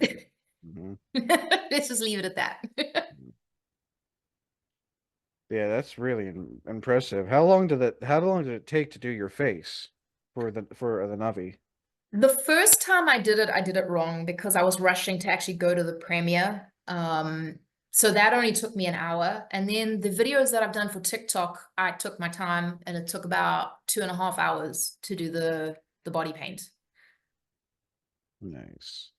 Mhm. Let's just leave it at that. Yeah, that's really impressive. How long did it take to do your face for the Navi? The first time I did it wrong because I was rushing to actually go to the premiere. So that only took me an hour. And then the videos that I've done for TikTok, I took my time, and it took about 2.5 hours to do the body paint. Nice.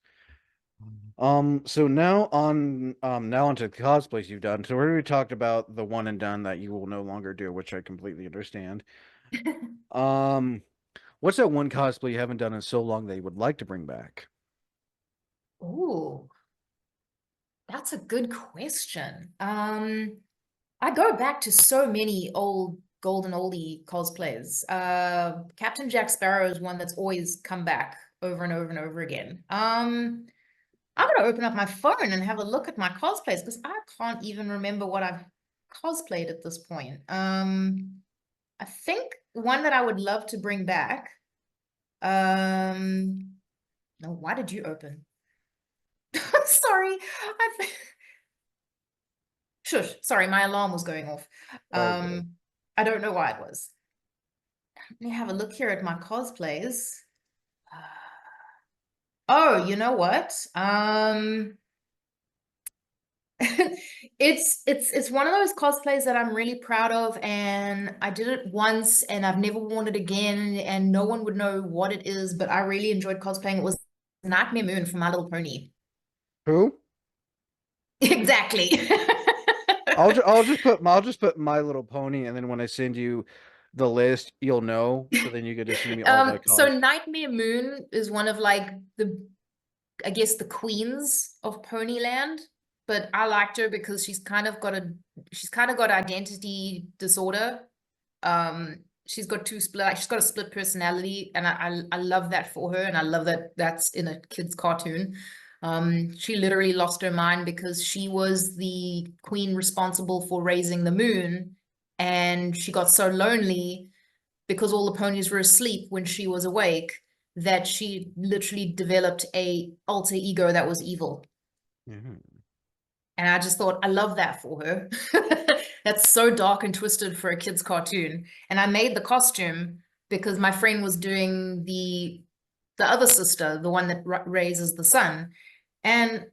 So now onto the cosplays you've done. So we already talked about the one and done that you will no longer do, which I completely understand. Um, what's that one cosplay you haven't done in so long that you would like to bring back? Ooh, that's a good question. I go back to so many old golden oldie cosplays. Captain Jack Sparrow is one that's always come back over and over and over again. I'm gonna open up my phone and have a look at my cosplays, because I can't even remember what I've cosplayed at this point. I think one that I would love to bring back. Um, no, why did you open? Sorry, I shush. Sorry, my alarm was going off. Oh, good. I don't know why it was. Let me have a look here at my cosplays. Oh, you know what? It's one of those cosplays that I'm really proud of, and I did it once and I've never worn it again, and no one would know what it is, but I really enjoyed cosplaying. It was Nightmare Moon from My Little Pony. Who? Exactly. I'll just put My Little Pony, and then when I send you the list, you'll know. So then you get to see me all the So cos. Nightmare Moon is one of like the, I guess, the queens of Ponyland, but I liked her because she's kind of got identity disorder. She's got two split, like she's got a split personality, and I love that for her, and I love that that's in a kid's cartoon. She literally lost her mind because she was the queen responsible for raising the moon, and she got so lonely because all the ponies were asleep when she was awake, that she literally developed a alter ego that was evil. Mhm. And I just thought, I love that for her. That's so dark and twisted for a kid's cartoon. And I made the costume because my friend was doing the other sister, the one that raises the sun. And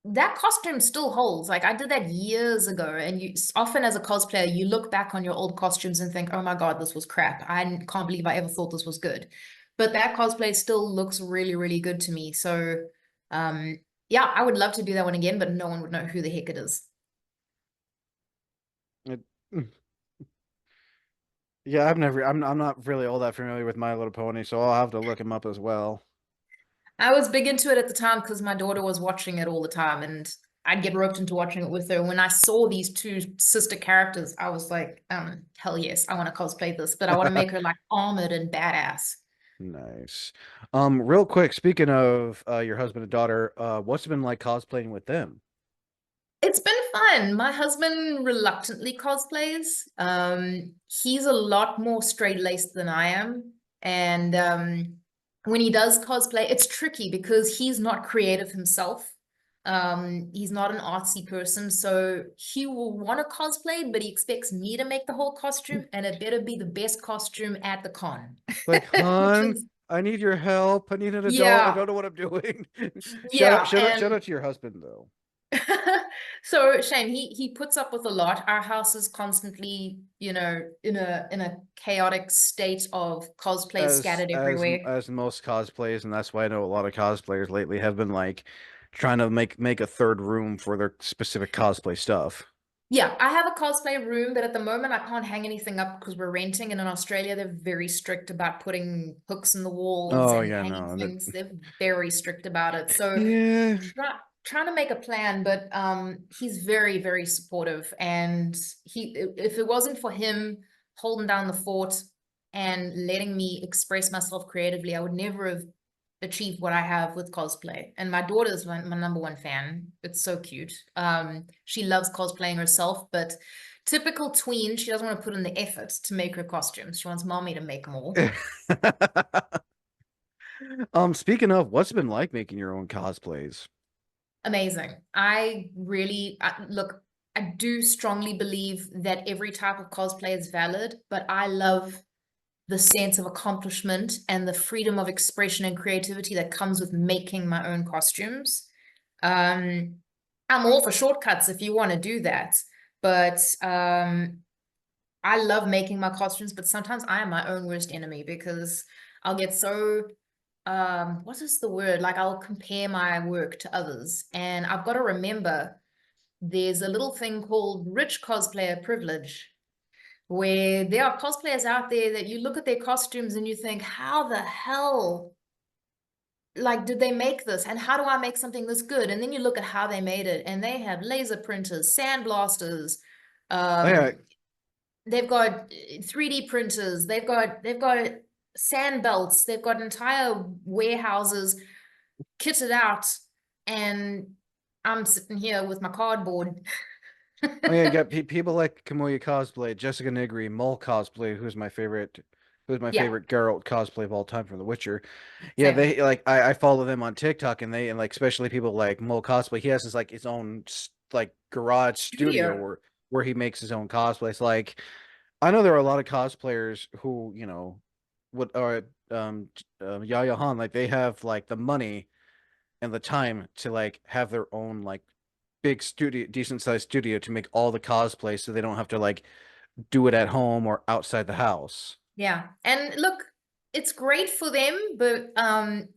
that costume still holds. Like I did that years ago, and you often as a cosplayer, you look back on your old costumes and think, "Oh my God, this was crap. Can't believe I ever thought this was good." But that cosplay still looks really, really good to me. So, um, yeah, I would love to do that one again, but no one would know who the heck it is. It, yeah, I'm not really all that familiar with My Little Pony, so I'll have to look him up as well. I was big into it at the time because my daughter was watching it all the time, and I'd get roped into watching it with her. When I saw these two sister characters, I was like, hell yes, I want to cosplay this, but I want to make her like armored and badass. Nice. Real quick, speaking of your husband and daughter, what's it been like cosplaying with them? It's been fun. My husband reluctantly cosplays. He's a lot more straight-laced than I am. And when he does cosplay, it's tricky because he's not creative himself. He's not an artsy person, so he will want to cosplay, but he expects me to make the whole costume, and it better be the best costume at the con. Like, Which hon, is, I need your help. I need an adult. I yeah, don't know what I'm doing. yeah. Shout out And to your husband though. so Shane, he puts up with a lot. Our house is constantly, in a chaotic state of cosplays scattered everywhere. As most cosplays, and that's why I know a lot of cosplayers lately have been like trying to make a third room for their specific cosplay stuff. Yeah, I have a cosplay room, but at the moment I can't hang anything up because we're renting, and in Australia they're very strict about putting hooks in the walls Oh and yeah, hanging no. things. They're very strict about it. So Yeah. trying to make a plan, but he's very, very supportive. And if it wasn't for him holding down the fort and letting me express myself creatively, I would never have achieved what I have with cosplay. And my daughter's my number one fan. It's so cute. She loves cosplaying herself, but typical tween, she doesn't want to put in the effort to make her costumes. She wants mommy to make them all. Speaking of, what's it been like making your own cosplays? Amazing. Look, I do strongly believe that every type of cosplay is valid, but I love the sense of accomplishment and the freedom of expression and creativity that comes with making my own costumes. Um, I'm all for shortcuts if you want to do that, but I love making my costumes, but sometimes I am my own worst enemy because I'll get so what is the word? Like I'll compare my work to others, and I've got to remember there's a little thing called rich cosplayer privilege, where there are cosplayers out there that you look at their costumes and you think, how the hell, like, did they make this? And how do I make something this good? And then you look at how they made it, and they have laser printers, sandblasters, Oh yeah, um, they've got 3D printers, they've got sand belts, they've got entire warehouses kitted out, and I'm sitting here with my cardboard. oh yeah, you got pe people like Kamuya cosplay, Jessica Nigri, Mole cosplay, who's my Yeah, favorite Geralt cosplay of all time from The Witcher. Yeah, same. they like I follow them on TikTok, and like especially people like Mole cosplay. He has his own like garage studio Studio. where he makes his own cosplays. Like I know there are a lot of cosplayers who would are Yaya Han, like they have like the money and the time to like have their own like big studio, decent sized studio to make all the cosplay, so they don't have to like do it at home or outside the house. Yeah. And look, it's great for them, but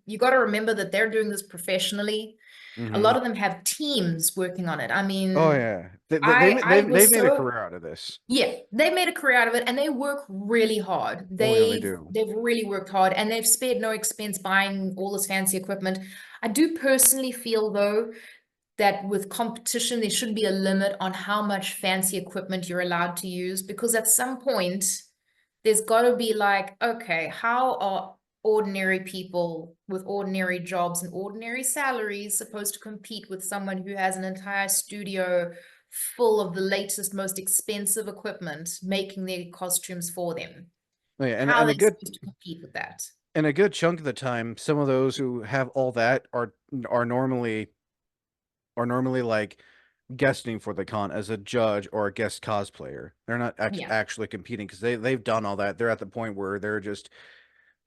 you got to remember that they're doing this professionally. A Hmm. lot of them have teams working on it. I Oh mean, yeah, I they've was made a so career out of this. yeah, they made a career out of it and they work really hard. Oh yeah, they They've do. they've really worked hard and they've spared no expense buying all this fancy equipment. I do personally feel though that with competition, there should be a limit on how much fancy equipment you're allowed to use because at some point, there's got to be like, okay, how are ordinary people with ordinary jobs and ordinary salaries supposed to compete with someone who has an entire studio full of the latest, most expensive equipment making their costumes for them? Oh, yeah, How are they supposed to compete with that? and a good chunk of the time, some of those who have all that are normally like guesting for the con as a judge or a guest cosplayer. They're not Yeah. actually competing because they've done all that. They're at the point where they're just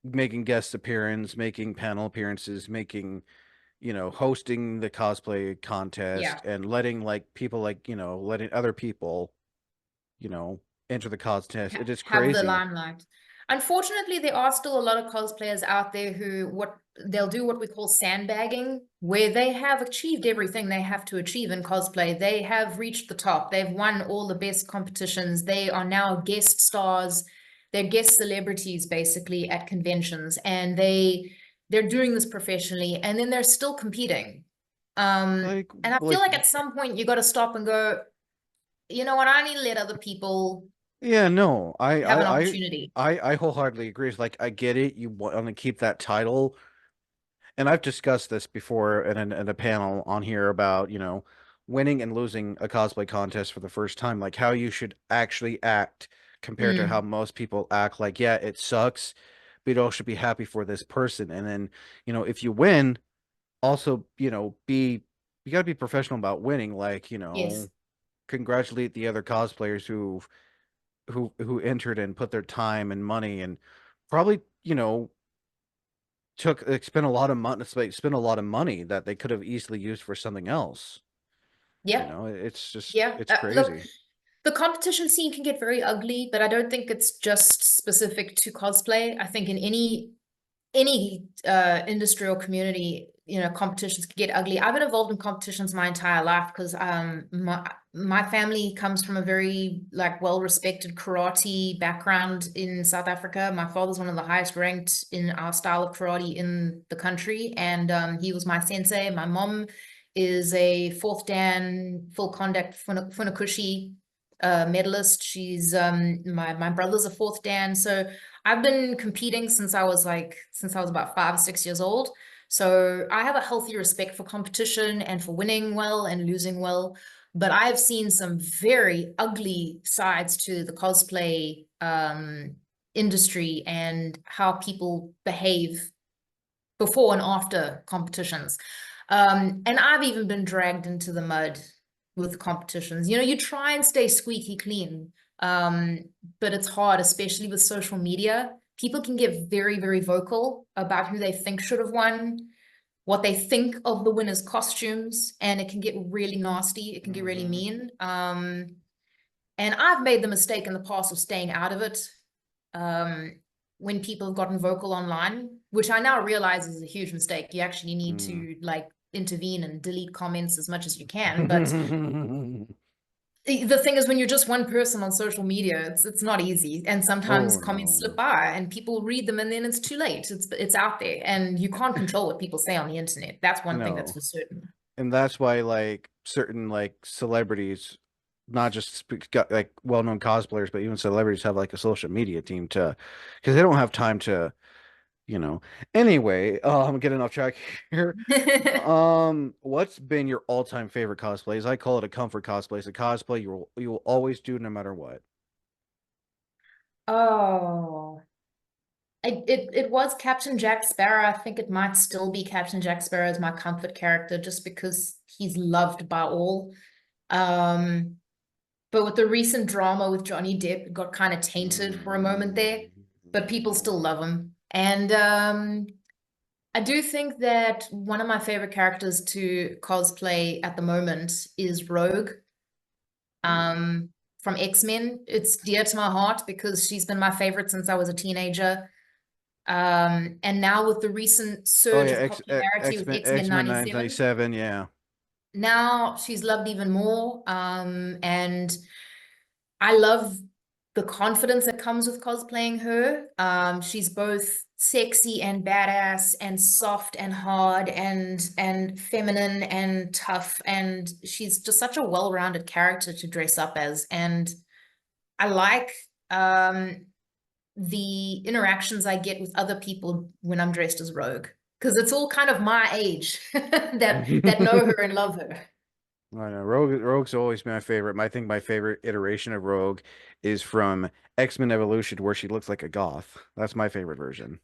making guest appearance, making panel appearances, making hosting the cosplay Yeah. contest and letting like people like, letting other people, you know, enter the contest. It is Have the crazy. limelight. Unfortunately, there are still a lot of cosplayers out there who what they'll do what we call sandbagging, where they have achieved everything they have to achieve in cosplay. They have reached the top. They've won all the best competitions. They are now guest stars. They're guest celebrities basically at conventions, and they're doing this professionally, and then they're still competing. Like And I feel like like at some point you got to stop and go, you know what, I need to let other people yeah, no. I have an I I opportunity. I wholeheartedly agree. It's like I get it. You want to keep that title, and I've discussed this before in a panel on here about, winning and losing a cosplay contest for the first time, like how you should actually act compared to how Mm, most people act. Like, yeah, it sucks, but you all should be happy for this person. And then, if you win, also, be you got to be professional about winning. Like, yes. congratulate the other cosplayers who entered and put their time and money and probably, spent a lot of money spent a lot of money that they could have easily used for something else. Yeah. It's just Yeah. it's Look, crazy. the competition scene can get very ugly, but I don't think it's just specific to cosplay. I think in any industry or community, competitions can get ugly. I've been involved in competitions my entire life because my family comes from a very like well-respected karate background in South Africa. My father's one of the highest ranked in our style of karate in the country, and he was my sensei. My mom is a fourth Dan full contact Funakushi medalist. She's my brother's a fourth Dan, so I've been competing since I was about 5 or 6 years old. So I have a healthy respect for competition and for winning well and losing well. But I've seen some very ugly sides to the cosplay industry and how people behave before and after competitions. And I've even been dragged into the mud with competitions. You try and stay squeaky clean, um, but it's hard, especially with social media. People can get very, very vocal about who they think should have won, what they think of the winners' costumes, and it can get really nasty. It can get really Hmm. mean. And I've made the mistake in the past of staying out of it um, when people have gotten vocal online, which I now realize is a huge mistake. You actually need Mm. to like intervene and delete comments as much as you can. But the thing is, when you're just one person on social media, it's not easy, and sometimes Oh comments slip no. by, and people read them, and then it's too late. It's out there, and you can't control what people say on the internet. That's one thing that's No. for certain. And that's why like certain like celebrities, not just got like well-known cosplayers, but even celebrities have like a social media team to, because they don't have time to, you know. Anyway, I'm getting off track here. What's been your all-time favorite cosplays? I call it a comfort cosplay. It's a cosplay you will always do no matter what. Oh, it was Captain Jack Sparrow. I think it might still be Captain Jack Sparrow as my comfort character, just because he's loved by all. Um, but with the recent drama with Johnny Depp, it got kind of tainted for a moment there, but people still love him. And I do think that one of my favorite characters to cosplay at the moment is Rogue, Mm. um, from X-Men. It's dear to my heart because she's been my favorite since I was a teenager. And now with the recent Oh surge yeah, of popularity with X-Men X-Men X-Men 97, 997, yeah. now she's loved even more. And I love the confidence that comes with cosplaying her. She's both sexy and badass and soft and hard and feminine and tough, and she's just such a well-rounded character to dress up as. And I like the interactions I get with other people when I'm dressed as Rogue, because it's all kind of my age that know her and love her. I know Rogue's always been my favorite. I think my favorite iteration of Rogue is from X-Men Evolution, where she looks like a goth. That's my favorite version.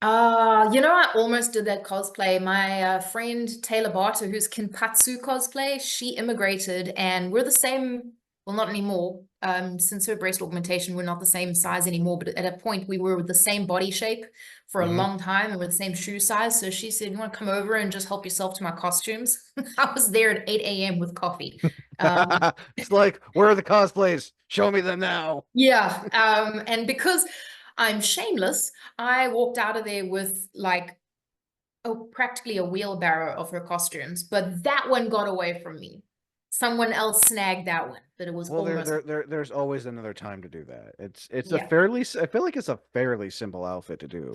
I almost did that cosplay. My friend Taylor Barter, who's Kinpatsu cosplay, she immigrated and we're the same. well, not anymore. Since her breast augmentation, we're not the same size anymore. But at a point, we were the same body shape for a Hmm. long time and with the same shoe size. So she said, "You want to come over and just help yourself to my costumes?" I was there at 8 a.m. with coffee. Um, It's like, where are the cosplays? Show me them now. yeah. And because I'm shameless, I walked out of there with like practically a wheelbarrow of her costumes, but that one got away from me. Someone else snagged that one, but it was Well, almost, there's always another time to do that. It's a yeah. fairly, I feel like it's a fairly simple outfit to do.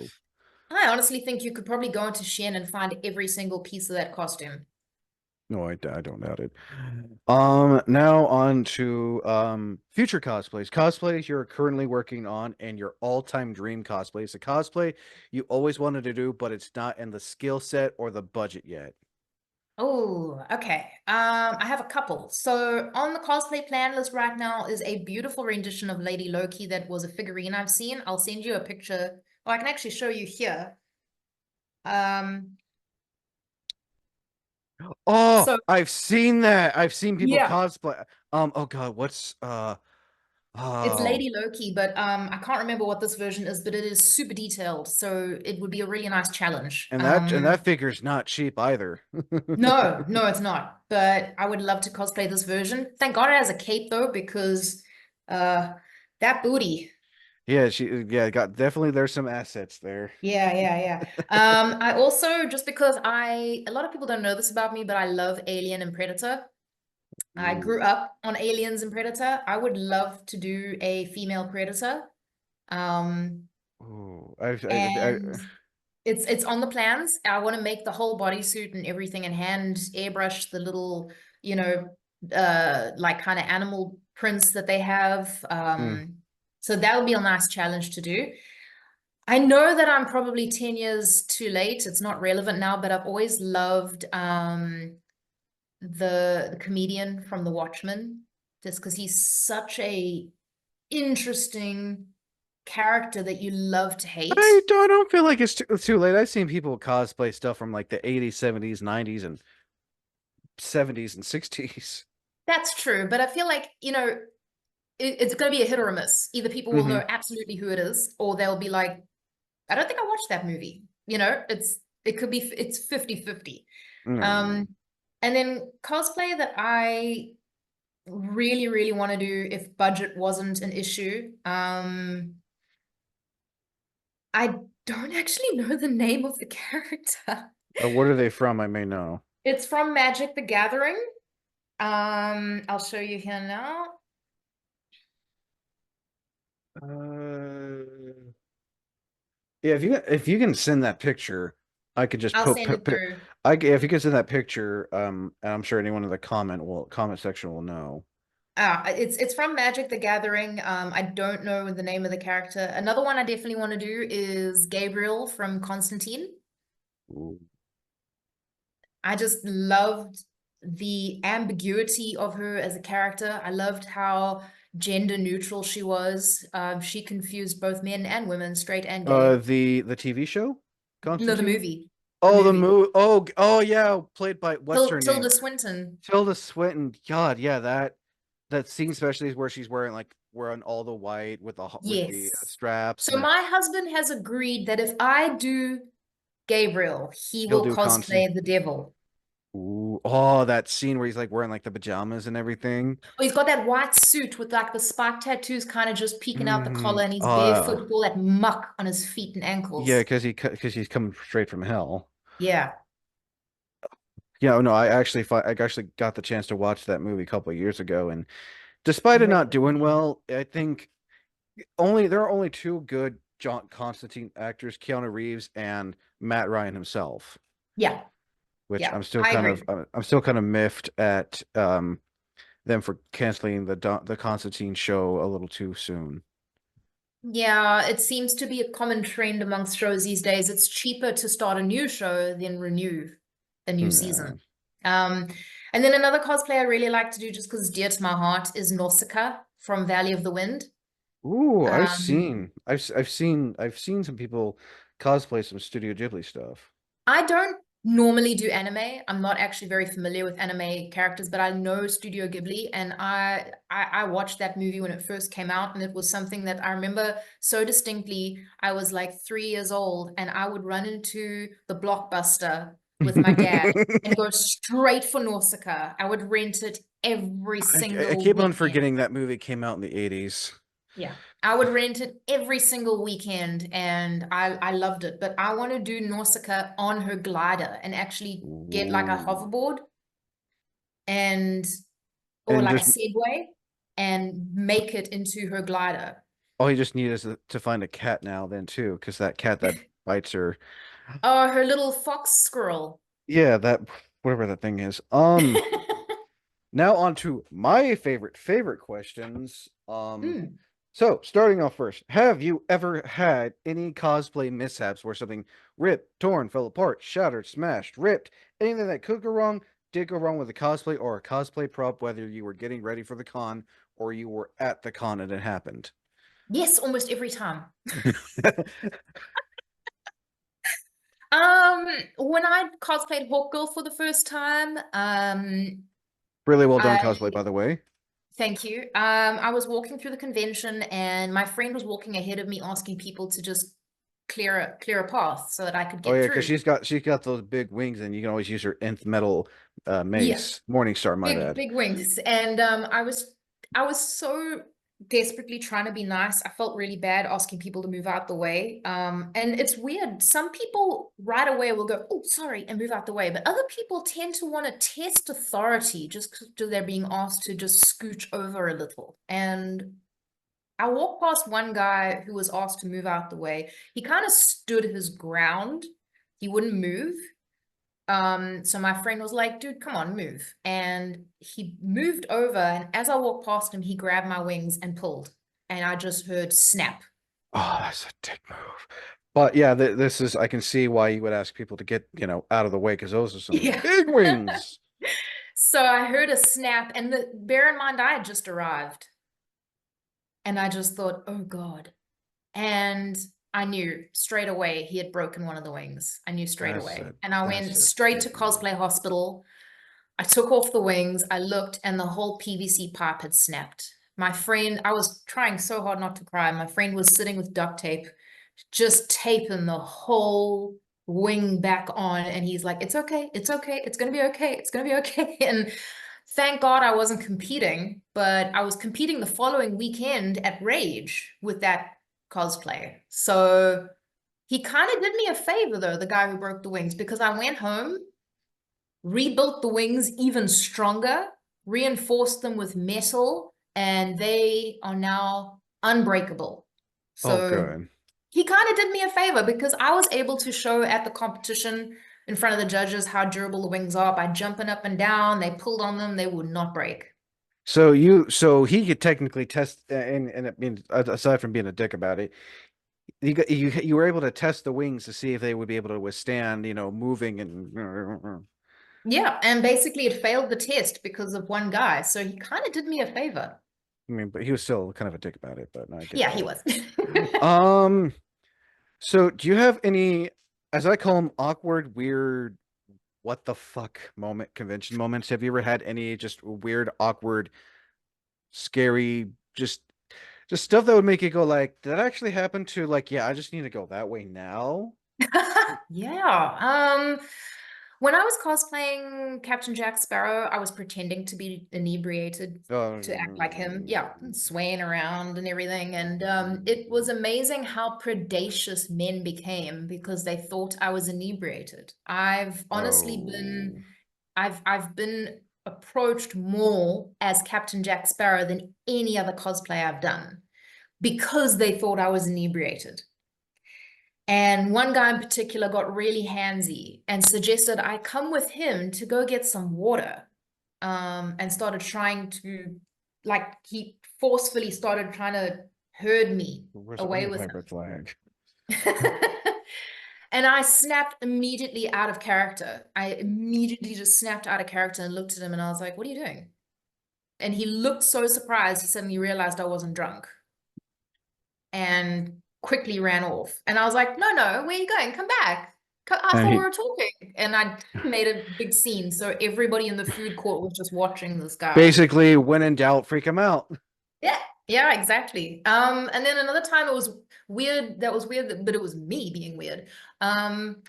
I honestly think you could probably go into Shein and find every single piece of that costume. No, I don't doubt it. Now on to future cosplays. Cosplays you're currently working on and your all-time dream cosplay. It's a cosplay you always wanted to do, but it's not in the skill set or the budget yet. Oh, okay. I have a couple. So on the cosplay plan list right now is a beautiful rendition of Lady Loki that was a figurine I've seen. I'll send you a picture. Well, I can actually show you here. Um, Oh, so I've seen that. I've seen people yeah. cosplay. Oh God, what's It's oh, Lady Loki, but I can't remember what this version is, but it is super detailed, so it would be a really nice challenge. and that figure's not cheap either. No, no, it's not. But I would love to cosplay this version. Thank God it has a cape though, because uh that booty. Yeah, yeah, got definitely there's some assets there. Yeah, yeah, yeah. I also just because a lot of people don't know this about me, but I love Alien and Predator. I Ooh, grew up on Aliens and Predator. I would love to do a female Predator. Um, ooh, and it's on the plans. I want to make the whole bodysuit and everything and hand airbrush the little, you know, like kind of animal prints that they have. hmm. So that would be a nice challenge to do. I know that I'm probably 10 years too late. It's not relevant now, but I've always loved the comedian from The Watchmen, just because he's such a interesting character that you love to hate. I don't feel like it's too late. I've seen people cosplay stuff from like the 80s, 70s, 90s, and 70s and 60s. That's true, but I feel like, it's going to be a hit or a miss. Either people will Hmm. know absolutely who it is, or they'll be like, I don't think I watched that movie. It's 50-50. Mm. Um, and then cosplay that I really, really want to do if budget wasn't an issue. I don't actually know the name of the character. What are they from? I may know. It's from Magic the Gathering. I'll show you here now. Uh, yeah, if you can send that picture, I could just I'll put send it through. if you can send that picture, and I'm sure anyone in the comment section will know. It's from Magic the Gathering. I don't know the name of the character. Another one I definitely want to do is Gabriel from Constantine. Ooh. I just loved the ambiguity of her as a character. I loved how gender neutral she was. She confused both men and women, straight and gay. The TV show, No, the Constantine. movie. The Oh, the movie. movie. Oh yeah, played by what's her name? Tilda Swinton. Tilda Swinton. God, yeah, that scene especially is where she's wearing all the white with the Yes. straps, So and my husband has agreed that if I do Gabriel, he he'll will do Constantine. cosplay the devil. Ooh, oh, that scene where he's like wearing like the pajamas and everything. Oh, he's got that white suit with like the spike tattoos kind of just peeking out the Hmm. collar and he's barefoot with all that muck on his feet and Yeah, ankles. because he's coming straight from hell. Yeah. Yeah, no, I actually got the chance to watch that movie a couple of years ago, and despite it not doing Recommend. well, I think only there are only two good John Constantine actors, Keanu Reeves and Matt Ryan himself, Yeah. which Yeah. I agree. I'm still kind of miffed at them for canceling the Constantine show a little too soon. Yeah, it seems to be a common trend amongst shows these days. It's cheaper to start a new show than renew a new Yeah. season. Um, and then another cosplay I really like to do just because it's dear to my heart is Nausicaa from Valley of the Wind. Ooh, Um, I've seen some people cosplay some Studio Ghibli stuff. I don't normally do anime. I'm not actually very familiar with anime characters, but I know Studio Ghibli, and I watched that movie when it first came out, and it was something that I remember so distinctly. I was like 3 years old, and I would run into the Blockbuster with my dad and go straight for Nausicaa. I would rent it every I single keep on weekend. forgetting that movie came out in the 80s. Yeah. I would rent it every single weekend and I loved it. But I want to do Nausicaa on her glider and actually get like a Ooh. hoverboard and or And like a just Segway and make it into her glider. all you just need is to find a cat now then too, because that cat that bites her. Oh, her little fox squirrel. Yeah, that whatever that thing is. Now on to my favorite questions. Hmm. So starting off first, have you ever had any cosplay mishaps where something ripped, torn, fell apart, shattered, smashed, ripped, anything that could go wrong, did go wrong with a cosplay or a cosplay prop, whether you were getting ready for the con or you were at the con and it happened? Yes, almost every time. When I cosplayed Hawk Girl for the first time, Really well done I cosplay, by the way. thank you. I was walking through the convention and my friend was walking ahead of me asking people to just clear a path so that I could Oh get yeah, because through. she's got those big wings, and you can always use her nth metal Yeah, mace. Morningstar, my bad. big wings. And I was so desperately trying to be nice. I felt really bad asking people to move out the way. And it's weird. Some people right away will go, "Oh, sorry," and move out the way. But other people tend to want to test authority just because they're being asked to just scooch over a little. And I walked past one guy who was asked to move out the way. He kind of stood his ground. He wouldn't move. So my friend was like, dude, come on, move. And he moved over. And as I walked past him, he grabbed my wings and pulled. And I just heard snap. Oh, that's a dick move. But yeah, this is I can see why you would ask people to get, out of the way because those are some Yeah. big wings. So I heard a snap. And bear in mind, I had just arrived. And I just thought, oh God. And I knew straight away he had broken one of the wings. I knew straight That's away. a And I went that's a straight to dick move. cosplay hospital. I took off the wings, I looked, and the whole PVC pipe had snapped. My friend, I was trying so hard not to cry. My friend was sitting with duct tape, just taping the whole wing back on. And he's like, it's okay, it's okay, it's gonna be okay, it's gonna be okay. And thank God I wasn't competing, but I was competing the following weekend at Rage with that cosplay. So he kind of did me a favor though, the guy who broke the wings, because I went home, rebuilt the wings even stronger, reinforced them with metal, and they are now unbreakable. Oh, So good. he kind of did me a favor because I was able to show at the competition in front of the judges how durable the wings are by jumping up and down. They pulled on them, they would not break. So he could technically test, and I mean, aside from being a dick about it, you were able to test the wings to see if they would be able to withstand, moving and. Yeah, and basically it failed the test because of one guy. So he kind of did me a favor. I mean, but he was still kind of a dick about it, but I get Yeah, he that. was. Um, so do you have any, as I call them, awkward, weird, what the fuck convention moments? Have you ever had any just weird, awkward, scary, just stuff that would make you go like, did that actually happen to like, yeah, I just need to go that way now? Yeah. When I was cosplaying Captain Jack Sparrow, I was pretending to be inebriated to act like him. Yeah, swaying around and everything. And it was amazing how predacious men became because they thought I was inebriated. I've honestly been, Oh, I've been approached more as Captain Jack Sparrow than any other cosplay I've done because they thought I was inebriated. And one guy in particular got really handsy and suggested I come with him to go get some water. And started trying to, like, he forcefully started trying to herd me where's away oh with my red flag? him. And I snapped immediately out of character. I immediately just snapped out of character and looked at him and I was like, what are you doing? And he looked so surprised, he suddenly realized I wasn't drunk and quickly ran off. And I was like, no, no, where are you going? Come back. I And thought we he were talking, and I made a big scene, so everybody in the food court was just watching this guy. basically, when in doubt, freak him out. Yeah, yeah, exactly. And then another time it was weird. That was weird, but it was me being weird. Um,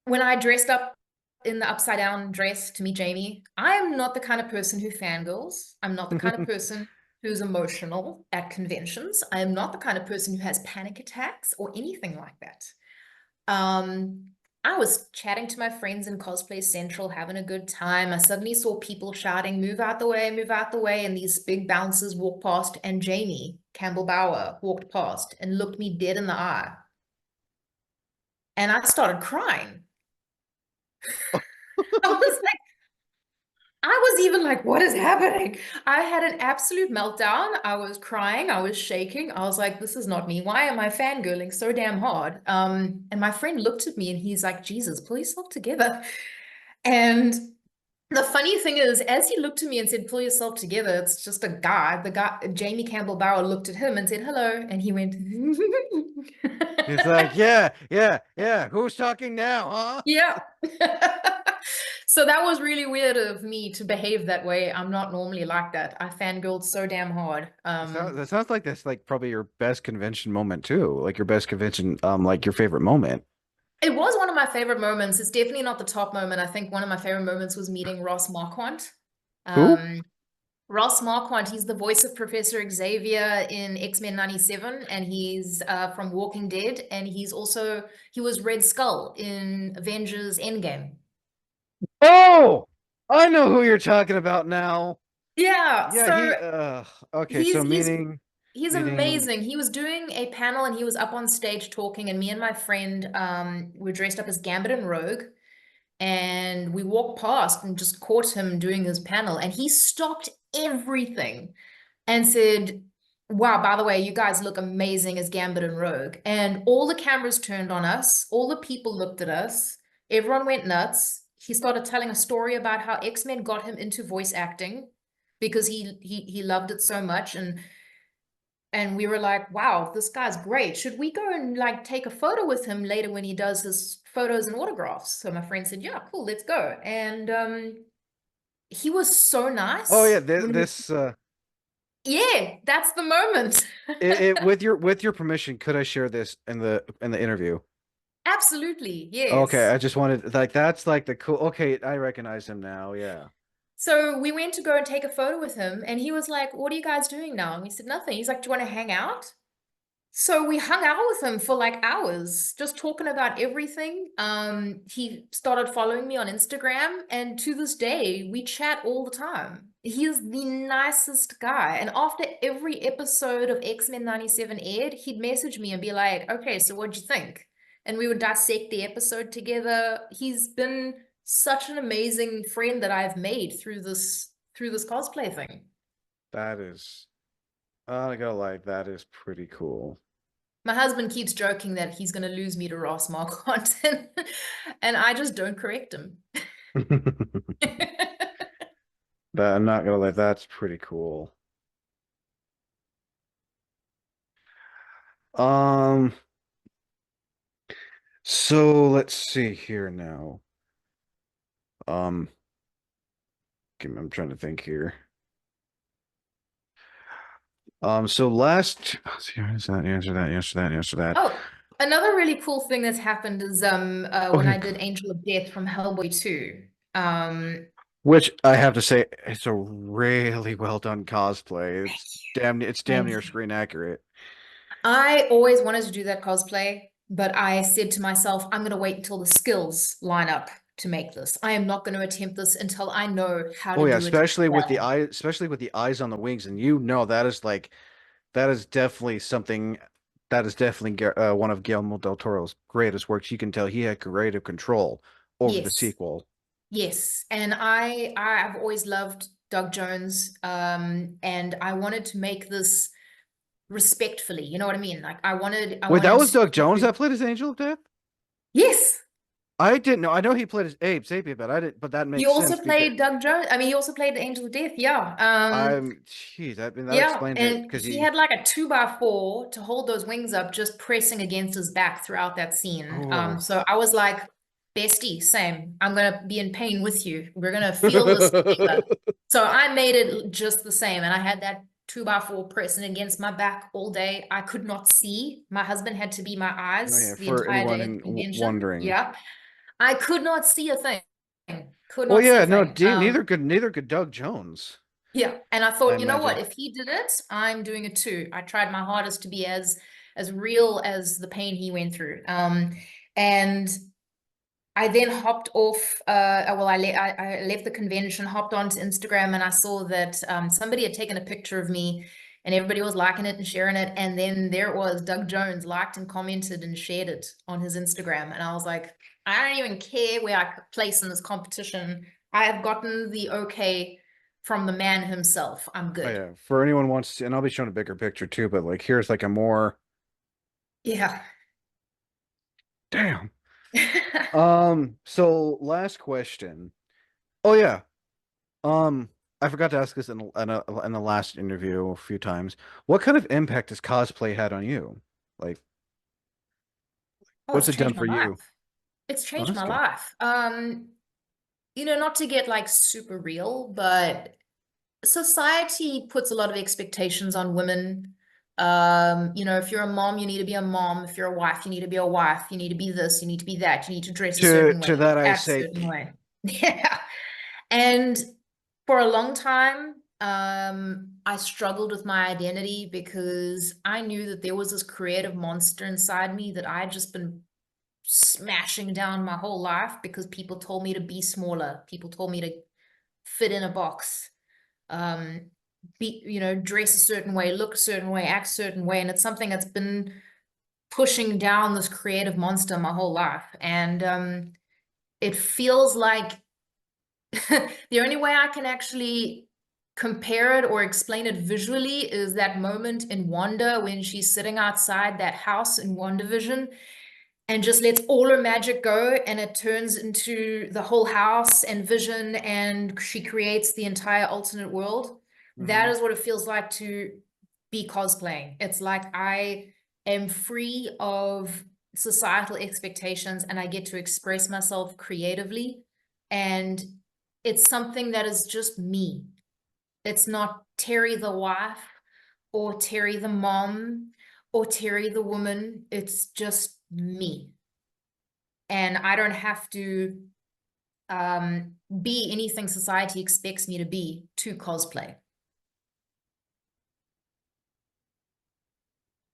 when I dressed up in the upside down dress to meet Jamie, I am not the kind of person who fangirls. I'm not the kind of person who's emotional at conventions. I am not the kind of person who has panic attacks or anything like that. Um, I was chatting to my friends in Cosplay Central, having a good time. I suddenly saw people shouting, move out the way, move out the way. And these big bouncers walked past, and Jamie Campbell Bower walked past and looked me dead in the eye. And I started crying. I was like, I was even like, what is happening? I had an absolute meltdown. I was crying. I was shaking. I was like, this is not me. Why am I fangirling so damn hard? And my friend looked at me and he's like, Jesus, pull yourself together. And the funny thing is, as he looked at me and said, pull yourself together, it's just a guy. The guy, Jamie Campbell Bower, looked at him and said, hello. And he went, He's like, yeah, yeah, yeah. Who's talking now, huh? yeah. So that was really weird of me to behave that way. I'm not normally like that. I fangirled so damn hard. That sounds like that's like probably your best convention moment too. Like your best convention, like your favorite moment. It was one of my favorite moments. It's definitely not the top moment. I think one of my favorite moments was meeting Ross Marquardt. Who? Um, Ross Marquardt, he's the voice of Professor Xavier in X-Men 97, and he's from Walking Dead, and he was Red Skull in Avengers Endgame. Oh, I know who you're talking about now. Yeah, Yeah, so okay, he's so he's he's meeting amazing. He was doing a panel and he was up on stage talking, and me and my friend were dressed up as Gambit and Rogue. And we walked past and just caught him doing his panel, and he stopped everything and said, wow, by the way, you guys look amazing as Gambit and Rogue. And all the cameras turned on us, all the people looked at us, everyone went nuts. He started telling a story about how X-Men got him into voice acting because he loved it so much. And we were like, wow, this guy's great. Should we go and like take a photo with him later when he does his photos and autographs? So my friend said, yeah, cool, let's go. And he was so Oh nice. yeah, this Yeah, that's the moment. with your permission, could I share this in the interview? Absolutely, Okay, yes. I just wanted like that's like the cool. Okay, I recognize him now. Yeah. So we went to go and take a photo with him, and he was like, what are you guys doing now? And we said, nothing. He's like, do you want to hang out? So we hung out with him for like hours, just talking about everything. He started following me on Instagram, and to this day, we chat all the time. He is the nicest guy. And after every episode of X-Men 97 aired, he'd message me and be like, okay, so what'd you think? And we would dissect the episode together. He's been such an amazing friend that I've made through this cosplay thing. That is, I gotta like that is pretty cool. My husband keeps joking that he's going to lose me to Ross Marquardt, and I just don't correct him. That I'm not gonna lie, that's pretty cool. Um, so let's see here now. Um, I'm trying to think here. So last, let's see, answer that, answer that, answer that, answer that. Oh, another really cool thing that's happened is when Okay, I did Angel of Death from Hellboy 2. which I have to say, it's a really well done cosplay. It's damn Thank near you. screen accurate. I always wanted to do that cosplay, but I said to myself, I'm going to wait until the skills line up to make this. I am not going to attempt this until I know how Oh to yeah, do it especially with the well. eye, especially with the eyes on the wings, and you know that is like that is definitely something that is definitely one of Guillermo del Toro's greatest works. You can tell he had creative control over the Yes. sequel. Yes, and I've always loved Doug Jones, and I wanted to make this respectfully. You know what I mean? Like I Wait, that wanted was Doug to Jones do that played as Angel of Death? yes, I didn't know. I know he played as Abe Sapien, but I didn't. But that He makes also sense because played Doug Jones. I mean, he also played the Angel of Death. Yeah. jeez, I mean that Yeah, explains it and because he he. had like a 2x4 to hold those wings up, just pressing against his back throughout that scene. Oh. So I was like, bestie, same. I'm gonna be in pain with you. We're gonna feel this together. So I made it just the same, and I had that 2x4 pressing against my back all day. I could not see. My husband had to be my No, yeah, eyes the for entire anyone day at the convention. wondering. Yeah, I could not see a thing. Could Well, not see yeah, a no, thing. neither could Doug Jones, Yeah, and I I thought, you know what? imagine. If he did it, I'm doing it too. I tried my hardest to be as real as the pain he went through. And I then hopped off. Well, I left the convention, hopped onto Instagram, and I saw that somebody had taken a picture of me, and everybody was liking it and sharing it. And then there it was, Doug Jones liked and commented and shared it on his Instagram, and I was like, I don't even care where I place in this competition. I have gotten the okay from the man himself. I'm Oh good. yeah, for anyone wants to, and I'll be showing a bigger picture too, but like here's like a more Yeah. damn. So last question. Oh yeah. Um, I forgot to ask this in the last interview a few times. What kind of impact has cosplay had on you? Like, Oh, what's it's it done changed my for you? life. It's Oh, changed that's my good. life. Not to get like super real, but society puts a lot of expectations on women. If you're a mom, you need to be a mom. If you're a wife, you need to be a wife. You need to be this, you need to be that. You need to dress a certain way, To that I act a say, certain way. Yeah. And for a long time, I struggled with my identity because I knew that there was this creative monster inside me that I had just been smashing down my whole life because people told me to be smaller. People told me to fit in a box, um, dress a certain way, look a certain way, act a certain way. And it's something that's been pushing down this creative monster my whole life. And it feels like the only way I can actually compare it or explain it visually is that moment in Wanda when she's sitting outside that house in WandaVision and just lets all her magic go and it turns into the whole house and vision and she creates the entire alternate world. That Mhm. is what it feels like to be cosplaying. It's like I am free of societal expectations and I get to express myself creatively. And it's something that is just me. It's not Terry the wife or Terry the mom or Terry the woman. It's just me. And I don't have to be anything society expects me to be to cosplay.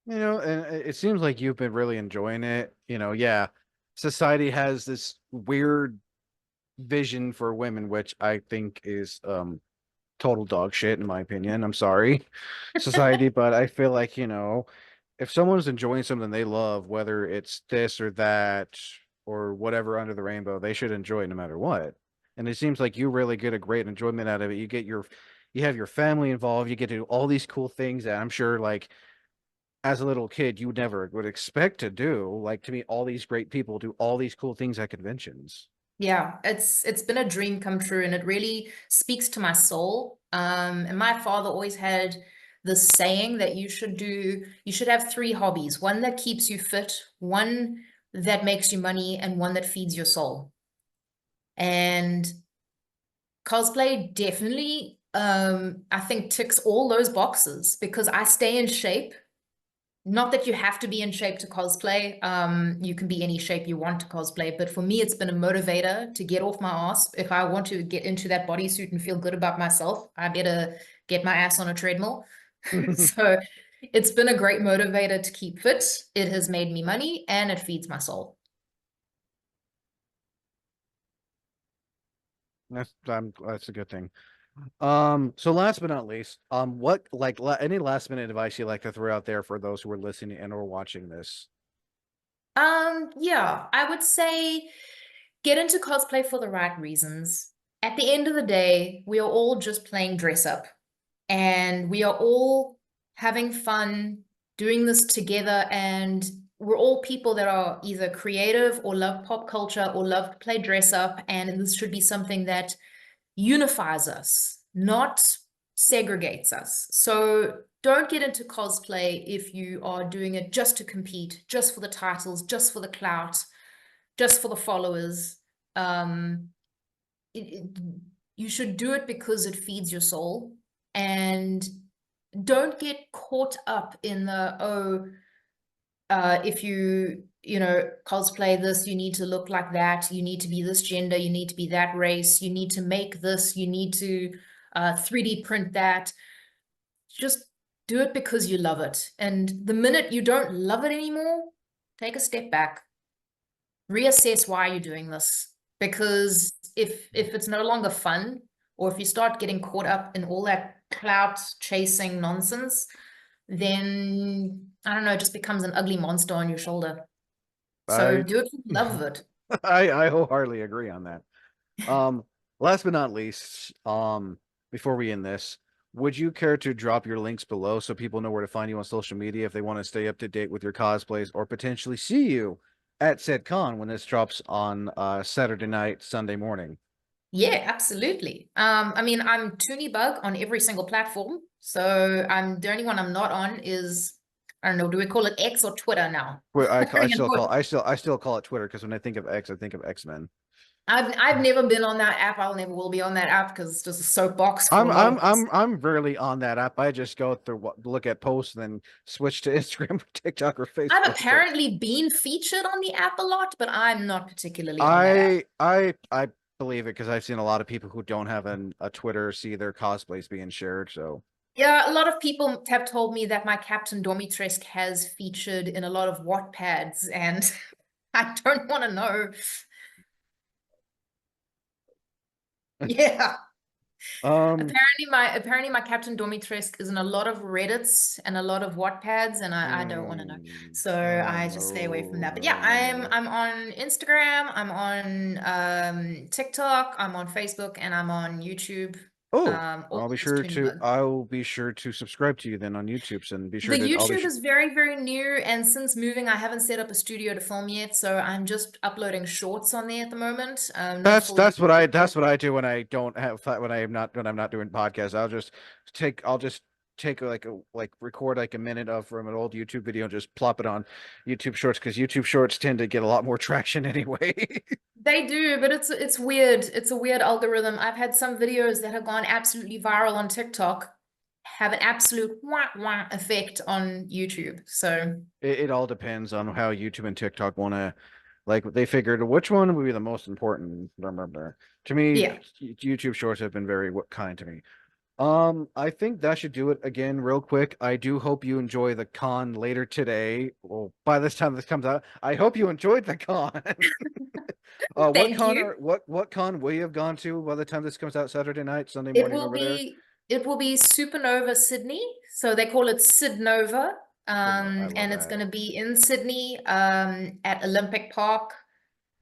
And it seems like you've been really enjoying it. Yeah, society has this weird vision for women, which I think is total dog shit in my opinion. I'm sorry, society, but I feel like, if someone's enjoying something they love, whether it's this or that or whatever under the rainbow, they should enjoy it no matter what. And it seems like you really get a great enjoyment out of it. You have your family involved, you get to do all these cool things that I'm sure like as a little kid you never would expect to do, like to meet all these great people, do all these cool things at conventions. Yeah, it's been a dream come true and it really speaks to my soul. And my father always had this saying that you should have three hobbies, one that keeps you fit, one that makes you money, and one that feeds your soul. And cosplay definitely, I think ticks all those boxes because I stay in shape. Not that you have to be in shape to cosplay. You can be any shape you want to cosplay, but for me, it's been a motivator to get off my ass. If I want to get into that bodysuit and feel good about myself, I better get my ass on a treadmill. So it's been a great motivator to keep fit. It has made me money and it feeds my soul. That's a good thing. So last but not least, what like any last minute advice you like to throw out there for those who are listening and or watching this? Yeah, I would say get into cosplay for the right reasons. At the end of the day, we are all just playing dress up and we are all having fun doing this together. And we're all people that are either creative or love pop culture or love to play dress up, and this should be something that unifies us, not segregates us. So don't get into cosplay if you are doing it just to compete, just for the titles, just for the clout, just for the followers. Um, it, it, you should do it because it feeds your soul, and don't get caught up in the, oh, if you know, cosplay this, you need to look like that, you need to be this gender, you need to be that race, you need to make this, you need to 3D print that. Just do it because you love it. And the minute you don't love it anymore, take a step back, reassess why you're doing this. Because if it's no longer fun, or if you start getting caught up in all that clout chasing nonsense, then I don't know, it just becomes an ugly monster on your shoulder. So I do it for the love of it. I wholeheartedly agree on that. Um, Last but not least, before we end this, would you care to drop your links below so people know where to find you on social media if they want to stay up to date with your cosplays or potentially see you at said con when this drops on Saturday night, Sunday morning? Yeah, absolutely. I mean, I'm Tooni Bug on every single platform. So I'm the only one I'm not on is, I don't know, do we call it X or Twitter now? I You still know, call I still call it Twitter because when I think of X, I think of X-Men. I've never been on that app. I'll never will be on that app because it's just a soapbox for a lot of us. I'm rarely on that app. I just go through look at posts and then switch to Instagram or TikTok or I've Facebook. But apparently been featured on the app a lot, but I'm not particularly on that app. I believe it because I've seen a lot of people who don't have a Twitter see their cosplays being shared. So Yeah, a lot of people have told me that my Captain Domitresk has featured in a lot of Wattpads, and I don't want to know. Yeah. um Apparently my Captain Domitresk is in a lot of Reddits and a lot of Wattpads, and I don't want to know. So I just stay away from no that. But yeah, no. I'm on Instagram, I'm on TikTok, I'm on Facebook, and I'm on YouTube. Oh, All as Toony Bug. I'll be sure to subscribe to you then on YouTube and be The sure to I'll be YouTube sure. is very, very new, and since moving, I haven't set up a studio to film yet, so I'm just uploading shorts on there at the moment. No full YouTube That's videos. what I do when I don't have when I'm not doing podcasts. I'll just take like record like a minute of from an old YouTube video and just plop it on YouTube Shorts because YouTube Shorts tend to get a lot more traction anyway. They do, but it's weird. It's a weird algorithm. I've had some videos that have gone absolutely viral on TikTok, have an absolute wah wah effect on YouTube. So It all depends on how YouTube and TikTok want to like they figured which one would be the most important. To me, yeah. YouTube Shorts have been very what kind to me. I think that should do it again, real quick. I do hope you enjoy the con later today. Well, by this time this comes out, I hope you enjoyed the con. Thank you. What con will you have gone to by the time this comes out Saturday night, Sunday It morning will over there? be it will be Supernova Sydney. So they call it Sydnova. But no, I love And it's that. going to be in Sydney at Olympic Park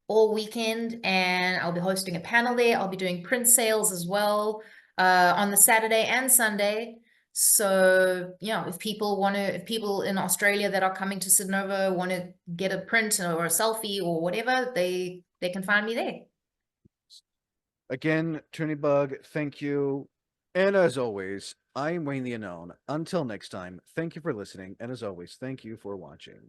all weekend, and I'll be hosting a panel there. I'll be doing print sales as well on the Saturday and Sunday. So, you know, if people in Australia that are coming to Sydnova want to get a print or a selfie or whatever, they can find me there. Again, Toony Bug, thank you. And as always, I'm Wayne the Unknown. Until next time, thank you for listening, and as always, thank you for watching.